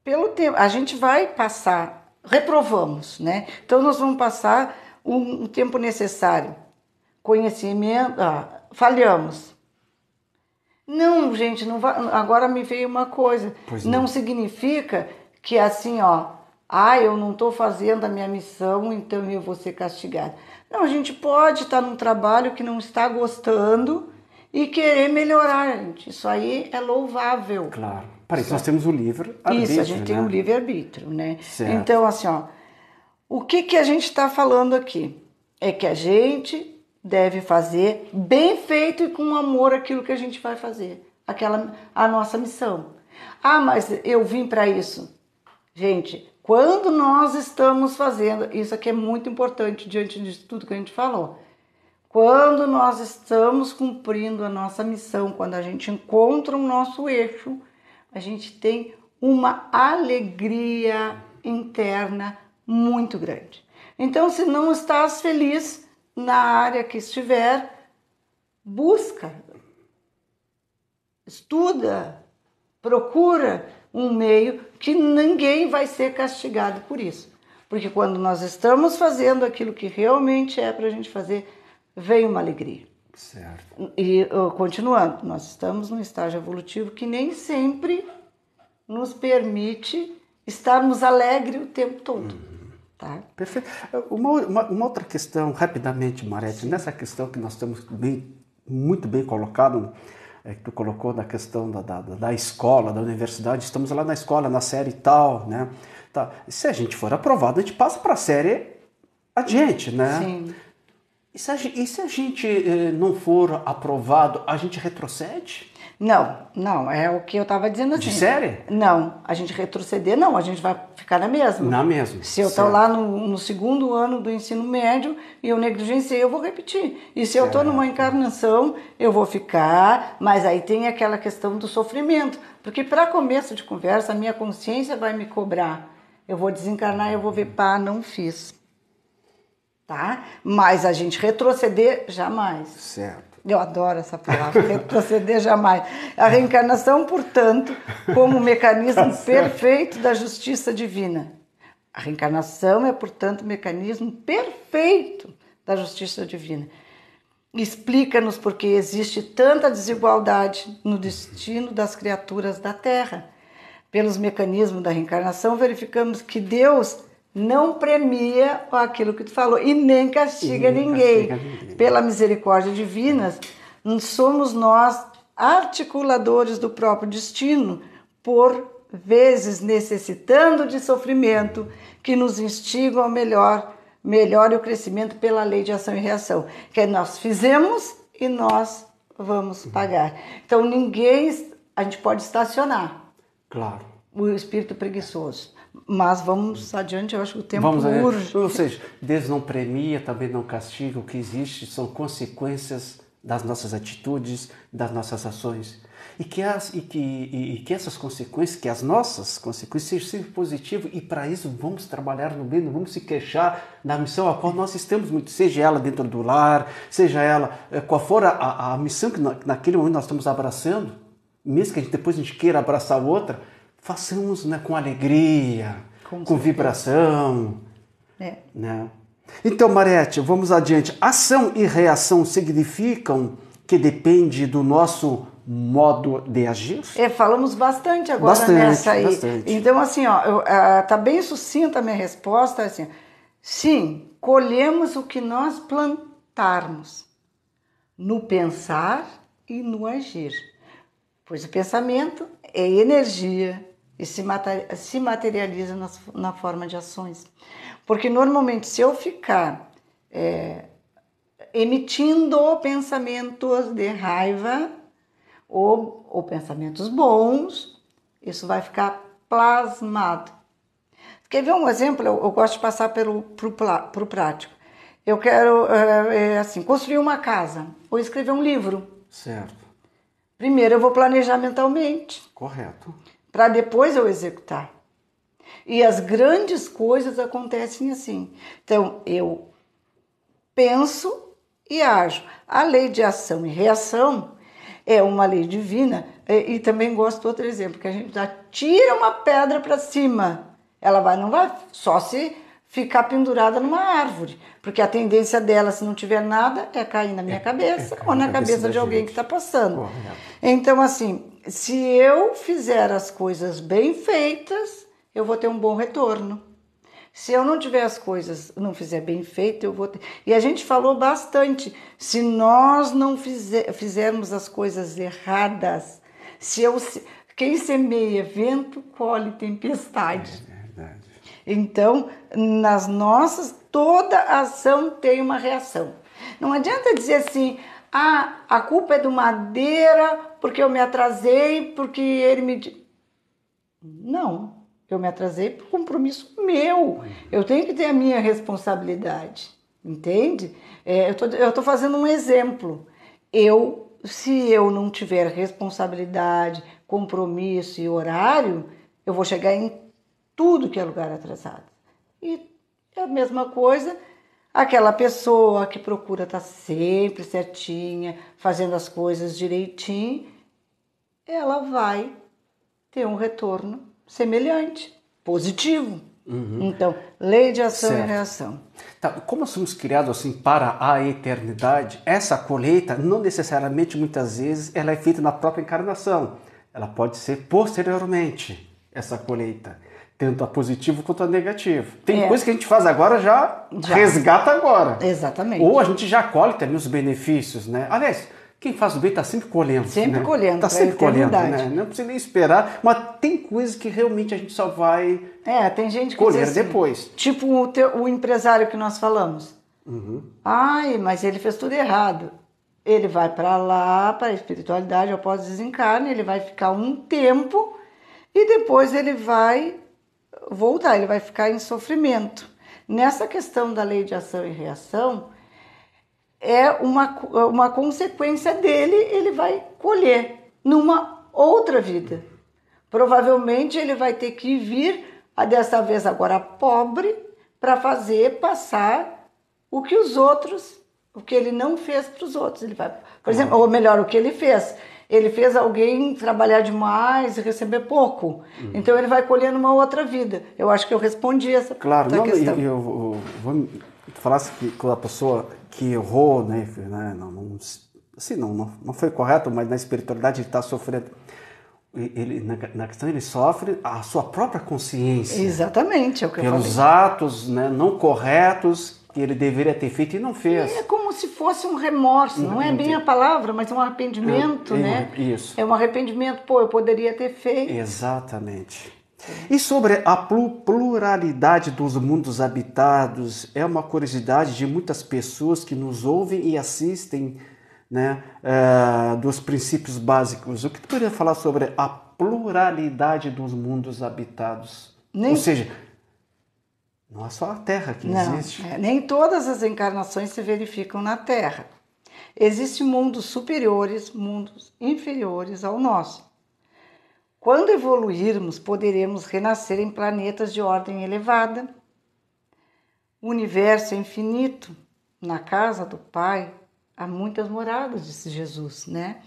pelo tempo, a gente vai passar, reprovamos, né? Então, nós vamos passar um tempo necessário. Conhecimento, falhamos. Não, gente, não vai, agora me veio uma coisa. Não significa que, assim, eu não estou fazendo a minha missão, então eu vou ser castigado. Não, a gente pode estar num trabalho que não está gostando e querer melhorar, gente. Isso aí é louvável.
Claro. Para isso nós temos o livre-arbítrio.
Isso, a gente tem o livre-arbítrio, né?
Certo.
Então, assim, ó, o que a gente está falando aqui? É que a gente deve fazer bem feito e com amor aquilo que a gente vai fazer. A nossa missão. Ah, mas eu vim para isso. Gente, quando nós estamos fazendo, isso aqui é muito importante diante de tudo que a gente falou. Quando nós estamos cumprindo a nossa missão, quando a gente encontra o nosso eixo, a gente tem uma alegria interna muito grande. Então, se não estás feliz na área que estiver, busca, estuda, procura um meio que ninguém vai ser castigado por isso. Porque quando nós estamos fazendo aquilo que realmente é para a gente fazer, vem uma alegria.
Certo.
E continuando, nós estamos num estágio evolutivo que nem sempre nos permite estarmos alegres o tempo todo. Tá?
Perfeito. Uma outra questão, rapidamente, Marete, nessa questão que nós estamos muito bem colocado, que tu colocou na questão da escola, da universidade, estamos lá na escola, na série tal, né? Tá. Se a gente for aprovado, a gente passa para a série adiante, né?
Sim.
E se a gente não for aprovado, a gente retrocede?
Não, é o que eu estava dizendo assim.
De série?
Não, a gente retroceder não, a gente vai ficar na mesma.
Na mesma.
Se eu estou lá no segundo ano do ensino médio e eu negligenciei, eu vou repetir. E se eu estou numa encarnação, eu vou ficar, mas aí tem aquela questão do sofrimento. Porque para começo de conversa, a minha consciência vai me cobrar. Eu vou desencarnar e eu vou ver, pá, não fiz. Tá? Mas a gente retroceder, jamais.
Certo.
Eu adoro essa palavra, retroceder jamais. A reencarnação, portanto, como mecanismo perfeito da justiça divina. A reencarnação é, portanto, o mecanismo perfeito da justiça divina. Explica-nos por que existe tanta desigualdade no destino das criaturas da Terra. Pelos mecanismos da reencarnação, verificamos que Deus não premia aquilo que tu falou e nem castiga ninguém. Pela misericórdia divina, somos nós articuladores do próprio destino, por vezes necessitando de sofrimento que nos instigam ao melhor o crescimento pela lei de ação e reação, que nós fizemos e nós vamos pagar. Então a gente pode estacionar.
Claro.
O espírito preguiçoso. Mas vamos adiante, eu acho que o tempo urge.
Ou seja, Deus não premia, também não castiga. O que existe são consequências das nossas atitudes, das nossas ações. E que essas consequências, que as nossas consequências sejam positivas. E para isso vamos trabalhar no bem, não vamos se queixar da missão a qual nós estamos muito. Seja ela dentro do lar, seja ela qual for a missão que naquele momento nós estamos abraçando, mesmo que depois a gente queira abraçar outra, façamos, né, com alegria, com vibração. Né? Então, Marete, vamos adiante. Ação e reação significam que depende do nosso modo de agir?
Falamos bastante agora nessa aí. Bastante. Então, assim, tá bem sucinta a minha resposta. Assim, sim, colhemos o que nós plantarmos no pensar e no agir. Pois o pensamento é energia e se materializa na forma de ações. Porque normalmente se eu ficar emitindo pensamentos de raiva ou pensamentos bons, isso vai ficar plasmado. Quer ver um exemplo? Eu gosto de passar pro prático. Eu quero assim, construir uma casa ou escrever um livro.
Certo.
Primeiro eu vou planejar mentalmente.
Correto.
Para depois eu executar. E as grandes coisas acontecem assim. Então, eu penso e ajo. A lei de ação e reação é uma lei divina. E também gosto de outro exemplo, que a gente tira uma pedra para cima. Ela não vai só se ficar pendurada numa árvore. Porque a tendência dela, se não tiver nada, é cair na minha cabeça ou na cabeça de alguém que está passando. Correto. Então, assim, se eu fizer as coisas bem feitas, eu vou ter um bom retorno. Se eu não tiver as coisas, não fizer bem feito, eu vou ter... E a gente falou bastante, se nós não fizermos as coisas erradas, quem semeia vento, colhe tempestade.
É verdade.
Então, toda ação tem uma reação. Não adianta dizer assim, a culpa é do Madeira, porque eu me atrasei, porque ele me... Não, eu me atrasei por compromisso meu. Eu tenho que ter a minha responsabilidade, entende? Eu tô fazendo um exemplo. Se eu não tiver responsabilidade, compromisso e horário, eu vou chegar em tudo que é lugar atrasado. E é a mesma coisa, aquela pessoa que procura estar sempre certinha, fazendo as coisas direitinho, ela vai ter um retorno semelhante, positivo. Então, lei de ação e reação.
Tá, como somos criados assim para a eternidade, essa colheita não necessariamente, muitas vezes, ela é feita na própria encarnação. Ela pode ser posteriormente, essa colheita, tanto a positivo quanto a negativo. Tem coisa que a gente faz agora, já resgata agora.
Exatamente.
Ou a gente já colhe também os benefícios, né? Aliás, quem faz o bem está sempre colhendo.
Sempre
né?
colhendo.
Está sempre colhendo, né? Não precisa nem esperar, mas tem coisas que realmente a gente só vai
tem gente que
colher
diz assim,
depois.
Tipo o empresário que nós falamos. Ai, mas ele fez tudo errado. Ele vai para lá, para a espiritualidade, após desencarne, ele vai ficar um tempo e depois ele vai voltar, ele vai ficar em sofrimento. Nessa questão da lei de ação e reação, é uma consequência dele, ele vai colher numa outra vida. Provavelmente ele vai ter que vir, dessa vez agora pobre, para fazer passar o que ele não fez para os outros. Ele vai, por exemplo, ou melhor, o que ele fez. Ele fez alguém trabalhar demais e receber pouco. Então ele vai colher numa outra vida. Eu acho que eu respondi essa questão.
Eu vou falar que quando a pessoa que errou, né, não foi correto, mas na espiritualidade ele está sofrendo. Na questão ele sofre a sua própria consciência.
Exatamente, é o que eu falei.
Pelos atos, né, não corretos que ele deveria ter feito e não fez.
É como se fosse um remorso, não é bem a palavra, mas um arrependimento, né?
Isso.
É um arrependimento, eu poderia ter feito.
Exatamente. E sobre a pluralidade dos mundos habitados, é uma curiosidade de muitas pessoas que nos ouvem e assistem, né, dos princípios básicos. O que tu poderia falar sobre a pluralidade dos mundos habitados? Ou seja, não é só a Terra que existe.
Nem todas as encarnações se verificam na Terra. Existem mundos superiores, mundos inferiores ao nosso. Quando evoluirmos, poderemos renascer em planetas de ordem elevada. O universo é infinito. Na casa do Pai há muitas moradas, disse Jesus, né?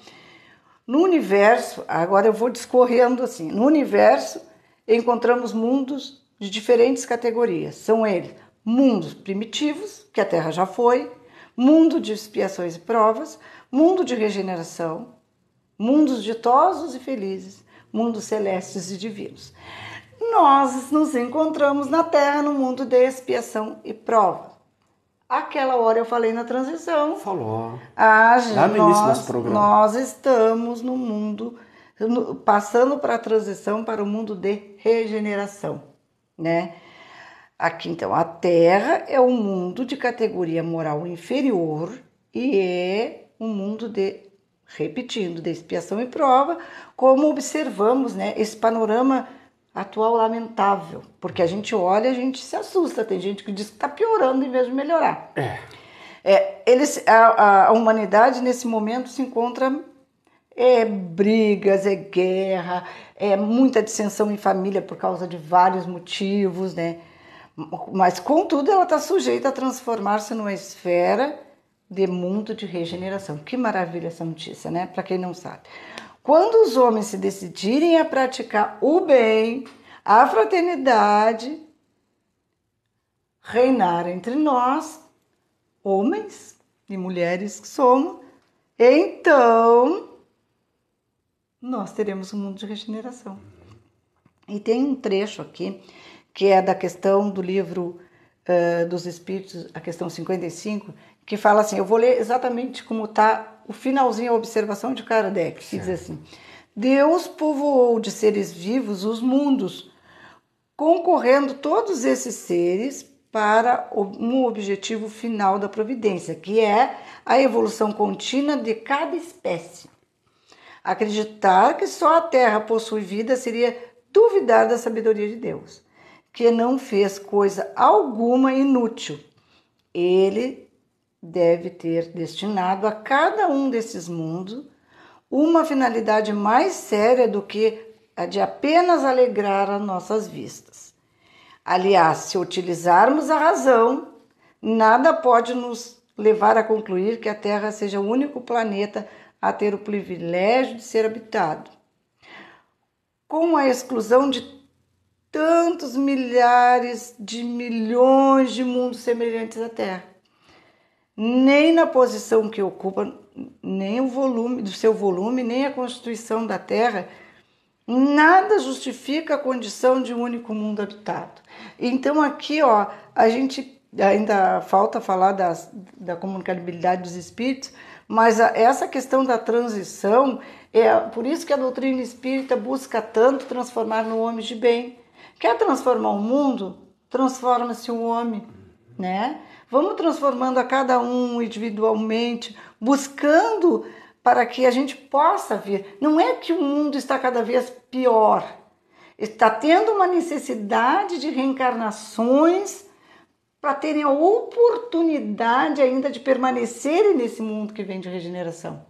No universo, agora eu vou discorrendo assim, no universo encontramos mundos de diferentes categorias. São eles mundos primitivos, que a Terra já foi, mundo de expiações e provas, mundo de regeneração, mundos ditosos e felizes, mundos celestes e divinos. Nós nos encontramos na Terra no mundo de expiação e prova. Aquela hora eu falei na transição.
Falou.
Lá no início do nosso programa. Nós estamos no mundo, passando para a transição para o mundo de regeneração, né? Aqui, então, a Terra é um mundo de categoria moral inferior e é um mundo de expiação e prova, como observamos, né, esse panorama atual lamentável, porque a gente olha e a gente se assusta, tem gente que diz que está piorando em vez de melhorar. A humanidade nesse momento se encontra brigas, guerra, muita dissensão em família por causa de vários motivos, né? Mas contudo ela está sujeita a transformar-se numa esfera de mundo de regeneração. Que maravilha essa notícia, né? Para quem não sabe. Quando os homens se decidirem a praticar o bem, a fraternidade, reinar entre nós, homens e mulheres que somos, então nós teremos um mundo de regeneração. E tem um trecho aqui que é da questão do livro dos Espíritos, a questão 55, que fala assim, eu vou ler exatamente como está o finalzinho, a observação de Kardec, que diz assim, Deus povoou de seres vivos os mundos, concorrendo todos esses seres para um objetivo final da providência, que é a evolução contínua de cada espécie. Acreditar que só a Terra possui vida seria duvidar da sabedoria de Deus, que não fez coisa alguma inútil. Ele deve ter destinado a cada um desses mundos uma finalidade mais séria do que a de apenas alegrar as nossas vistas. Aliás, se utilizarmos a razão, nada pode nos levar a concluir que a Terra seja o único planeta a ter o privilégio de ser habitado. Com a exclusão de tantos milhares de milhões de mundos semelhantes à Terra. Nem na posição que ocupa, nem o volume do seu volume, nem a constituição da Terra, nada justifica a condição de um único mundo habitado. Então aqui, a gente ainda falta falar da comunicabilidade dos espíritos, mas essa questão da transição, é por isso que a doutrina espírita busca tanto transformar no homem de bem. Quer transformar o mundo? Transforma-se o homem, né? Vamos transformando a cada um individualmente, buscando para que a gente possa vir. Não é que o mundo está cada vez pior, está tendo uma necessidade de reencarnações para terem a oportunidade ainda de permanecerem nesse mundo que vem de regeneração,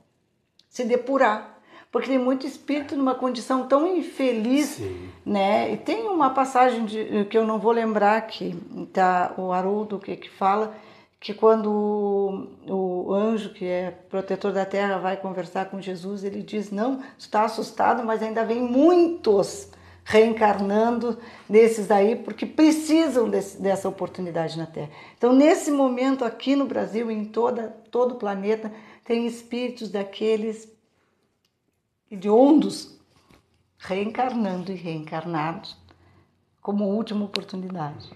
se depurar. Porque tem muito espírito numa condição tão infeliz, sim, né? E tem uma passagem que eu não vou lembrar, que tá o Haroldo que fala, que quando o anjo, que é protetor da terra, vai conversar com Jesus, ele diz, não, está assustado, mas ainda vem muitos reencarnando desses daí, porque precisam dessa oportunidade na Terra. Então, nesse momento, aqui no Brasil, em todo o planeta, tem espíritos daqueles hediondos reencarnando e reencarnados como última oportunidade.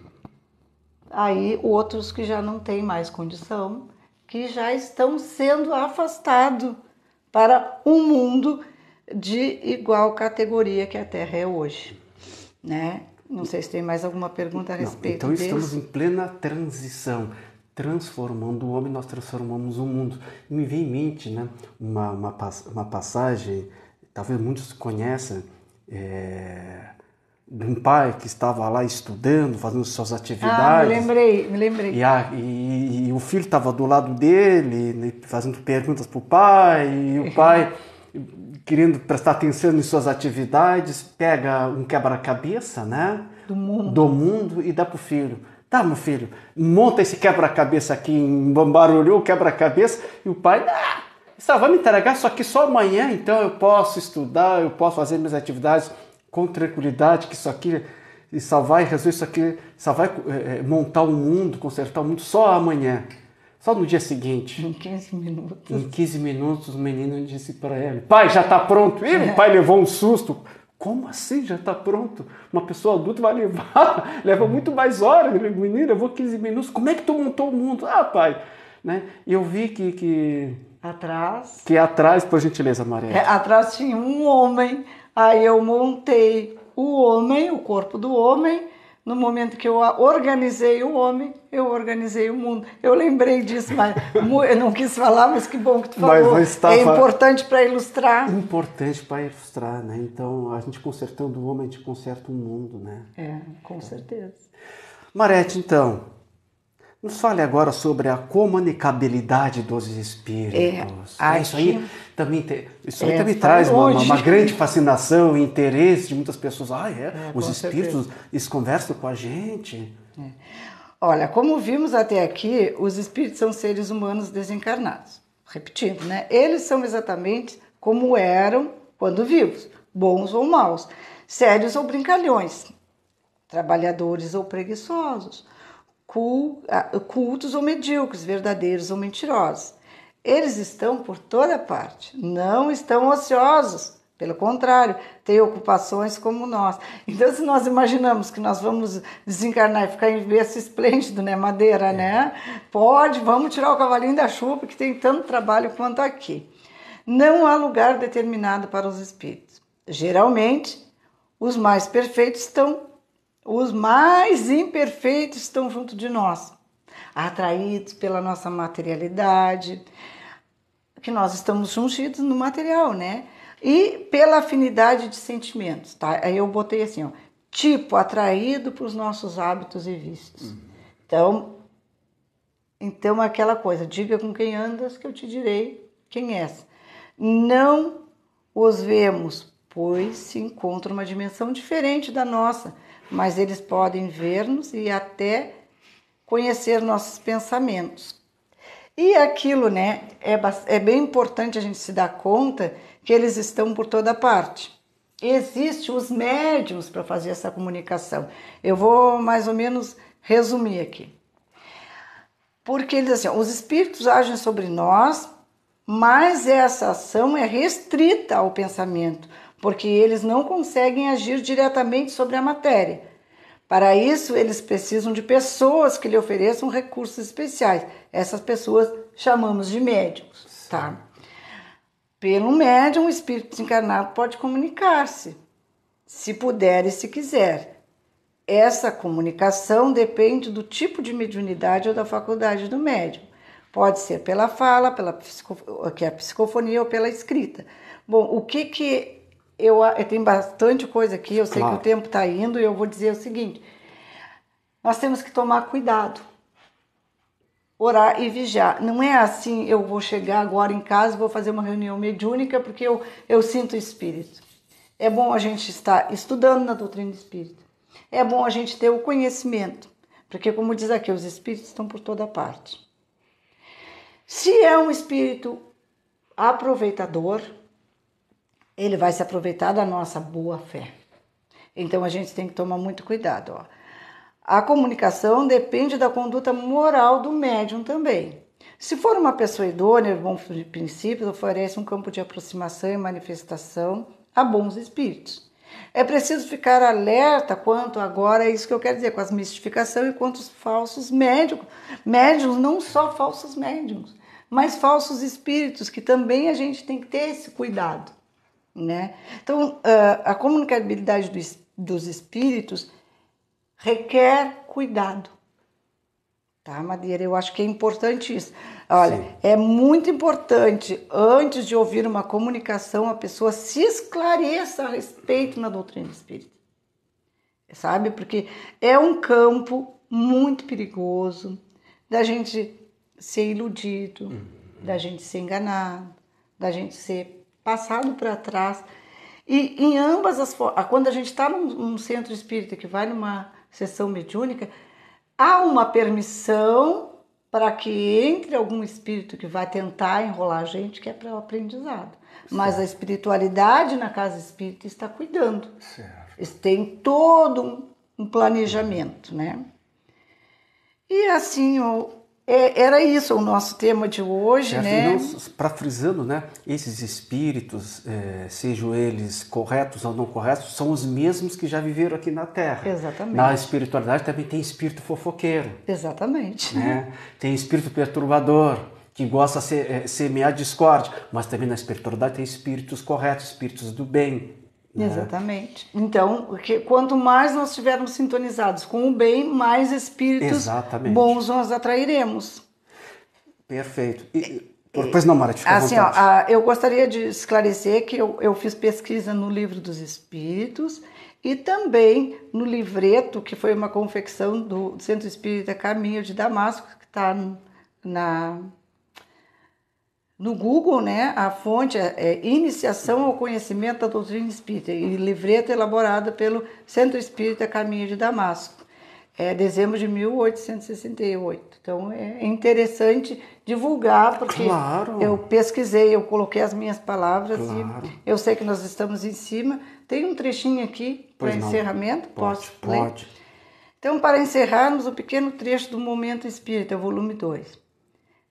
Aí outros que já não têm mais condição, que já estão sendo afastados para um mundo de igual categoria que a Terra é hoje, né? Não sei se tem mais alguma pergunta a respeito disso.
Então estamos em plena transição. Transformando o homem, nós transformamos o mundo. E me vem em mente, né, uma passagem, talvez muitos conheçam, de um pai que estava lá estudando, fazendo suas atividades.
Me lembrei.
E o filho estava do lado dele, né, fazendo perguntas para o pai, e o pai, querendo prestar atenção em suas atividades, pega um quebra-cabeça, né, do mundo e dá para o filho. Tá, meu filho, monta esse quebra-cabeça aqui, embarulhou o quebra-cabeça, e o pai, só vai me entregar isso aqui só amanhã, então eu posso estudar, eu posso fazer minhas atividades com tranquilidade, que isso aqui só vai resolver isso aqui, só vai montar o mundo, consertar o mundo só amanhã, só no dia seguinte.
Em 15 minutos.
Em 15 minutos o menino disse para ele, pai, já está pronto. E o pai levou um susto. Como assim já está pronto? Uma pessoa adulta vai leva muito mais horas. Menino, levou 15 minutos. Como é que tu montou o mundo? Ah, pai. Né? E eu vi que atrás, por gentileza, Maria.
Atrás tinha um homem. Aí eu montei o homem, o corpo do homem. No momento que eu organizei o homem, eu organizei o mundo. Eu lembrei disso, mas eu não quis falar, mas que bom que tu falou. É importante para ilustrar.
Importante para ilustrar, né? Então, a gente consertando o homem, a gente conserta o mundo, né?
Com certeza.
Marete, então, nos fale agora sobre a comunicabilidade dos espíritos. Isso aí também traz uma grande fascinação e interesse de muitas pessoas. Os espíritos, eles conversam com a gente.
Olha, como vimos até aqui, os espíritos são seres humanos desencarnados. Repetindo, né? Eles são exatamente como eram quando vivos, bons ou maus, sérios ou brincalhões, trabalhadores ou preguiçosos, cultos ou medíocres, verdadeiros ou mentirosos. Eles estão por toda parte, não estão ociosos, Pelo contrário, tem ocupações como nós. Então, se nós imaginamos que nós vamos desencarnar e ficar em berço esplêndido, né, Madeira, né? Pode, vamos tirar o cavalinho da chuva, que tem tanto trabalho quanto aqui. Não há lugar determinado para os espíritos. Geralmente, os mais imperfeitos estão junto de nós, atraídos pela nossa materialidade, que nós estamos jungidos no material, né? E pela afinidade de sentimentos, tá? Aí eu botei assim, ó, tipo atraído por os nossos hábitos e vícios. Então aquela coisa, diga com quem andas que eu te direi quem és. Não os vemos, pois se encontra uma dimensão diferente da nossa, mas eles podem ver-nos e até conhecer nossos pensamentos. E aquilo, né, é bem importante a gente se dar conta que eles estão por toda parte. Existem os médiuns para fazer essa comunicação. Eu vou mais ou menos resumir aqui. Porque eles assim, os espíritos agem sobre nós, mas essa ação é restrita ao pensamento, porque eles não conseguem agir diretamente sobre a matéria. Para isso, eles precisam de pessoas que lhe ofereçam recursos especiais. Essas pessoas chamamos de médiuns, tá? Pelo médium, o espírito desencarnado pode comunicar-se, se puder e se quiser. Essa comunicação depende do tipo de mediunidade ou da faculdade do médium. Pode ser pela fala, que é a psicofonia, ou pela escrita. Bom, o que eu tenho bastante coisa aqui, eu sei que o tempo está indo, e eu vou dizer o seguinte: nós temos que tomar cuidado, orar e vigiar. Não é assim, eu vou chegar agora em casa e vou fazer uma reunião mediúnica porque eu sinto espírito. É bom a gente estar estudando na doutrina espírita. É bom a gente ter o conhecimento, porque, como diz aqui, os espíritos estão por toda parte. Se é um espírito aproveitador, ele vai se aproveitar da nossa boa fé. Então a gente tem que tomar muito cuidado. Ó. A comunicação depende da conduta moral do médium também. Se for uma pessoa idônea, bom princípios, oferece um campo de aproximação e manifestação a bons espíritos. É preciso ficar alerta quanto agora, é isso que eu quero dizer, com as mistificações e quanto os falsos médiums. Médiums, não só falsos médiums, mas falsos espíritos, que também a gente tem que ter esse cuidado. Né? Então, a comunicabilidade dos espíritos requer cuidado. Tá, Madeira? Eu acho que é importante isso. Olha, sim, é muito importante, antes de ouvir uma comunicação, a pessoa se esclareça a respeito na doutrina espírita. Sabe? Porque é um campo muito perigoso da gente ser iludido, da gente ser enganado, da gente ser passado para trás. E em ambas as formas, quando a gente está num centro espírita que vai numa sessão mediúnica, há uma permissão para que entre algum espírito que vai tentar enrolar a gente, que é para o aprendizado. Certo. Mas a espiritualidade na casa espírita está cuidando. Certo. Tem todo um planejamento, né? E assim, era isso o nosso tema de hoje, certo, né?
Para frisando, né? Esses espíritos, sejam eles corretos ou não corretos, são os mesmos que já viveram aqui na Terra.
Exatamente.
Na espiritualidade também tem espírito fofoqueiro.
Exatamente.
Né? Tem espírito perturbador, que gosta de semear discórdia, mas também na espiritualidade tem espíritos corretos, espíritos do bem. Né?
Exatamente. Então, quanto mais nós estivermos sintonizados com o bem, mais espíritos bons nós atrairemos.
Perfeito. Pois não, Mara, fica à vontade.
Eu gostaria de esclarecer que eu fiz pesquisa no Livro dos Espíritos e também no livreto, que foi uma confecção do Centro Espírita Caminho de Damasco, que está no Google, né? A fonte é Iniciação ao Conhecimento da Doutrina Espírita, e livreto elaborado pelo Centro Espírita Caminho de Damasco, dezembro de 1868. Então é interessante divulgar, porque eu pesquisei, eu coloquei as minhas palavras e eu sei que nós estamos em cima. Tem um trechinho aqui para encerramento? Posso ler? Pode. Então, para encerrarmos o pequeno trecho do Momento Espírita, volume 2.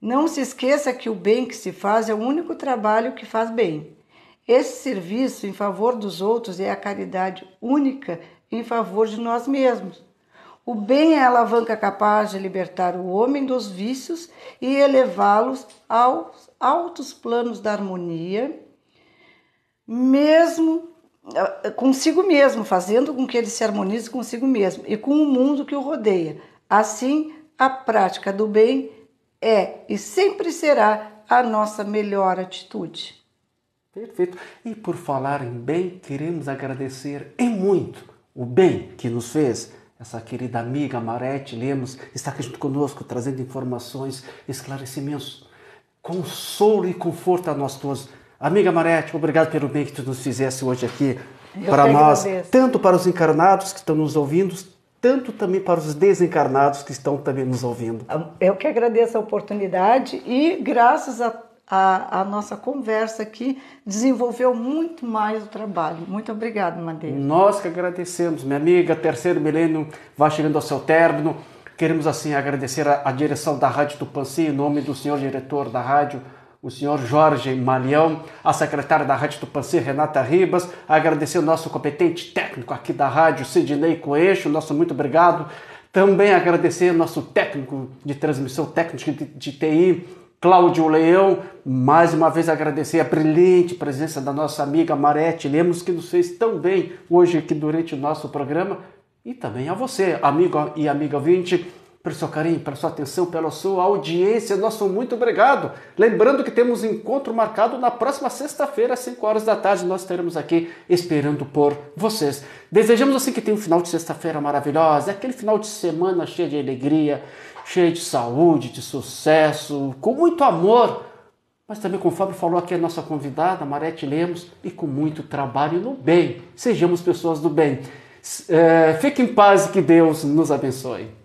Não se esqueça que o bem que se faz é o único trabalho que faz bem. Esse serviço em favor dos outros é a caridade única em favor de nós mesmos. O bem é a alavanca capaz de libertar o homem dos vícios e elevá-los aos altos planos da harmonia, mesmo consigo mesmo, fazendo com que ele se harmonize consigo mesmo e com o mundo que o rodeia. Assim, a prática do bem é e sempre será a nossa melhor atitude.
Perfeito. E por falar em bem, queremos agradecer em muito o bem que nos fez essa querida amiga Marete Lemos, está aqui junto conosco, trazendo informações, esclarecimentos, consolo e conforto a nós todos. Amiga Marete, obrigado pelo bem que tu nos fizesse hoje aqui para nós, tanto para os encarnados que estão nos ouvindo, tanto também para os desencarnados que estão também nos ouvindo.
Eu que agradeço a oportunidade e graças a nossa conversa aqui desenvolveu muito mais o trabalho. Muito obrigada, Madeira.
Nós que agradecemos, minha amiga. Terceiro milênio vai chegando ao seu término. Queremos assim agradecer a direção da Rádio Tupãssi, em nome do senhor diretor da rádio, o senhor Jorge Malhão, a secretária da Rádio Tupãssi, Renata Ribas, agradecer o nosso competente técnico aqui da rádio, Sidney Coeixo, nosso muito obrigado. Também agradecer o nosso técnico de transmissão, técnico de TI, Cláudio Leão. Mais uma vez agradecer a brilhante presença da nossa amiga Marete Lemos, que nos fez tão bem hoje aqui durante o nosso programa. E também a você, amigo e amiga ouvinte, pelo seu carinho, pela sua atenção, pela sua audiência. Nosso muito obrigado. Lembrando que temos encontro marcado na próxima sexta-feira, às 5 horas da tarde. Nós estaremos aqui esperando por vocês. Desejamos assim que tenha um final de sexta-feira maravilhosa, aquele final de semana cheio de alegria, cheio de saúde, de sucesso, com muito amor, mas também, conforme falou aqui a nossa convidada, Marete Lemos, e com muito trabalho no bem. Sejamos pessoas do bem. Fique em paz e que Deus nos abençoe.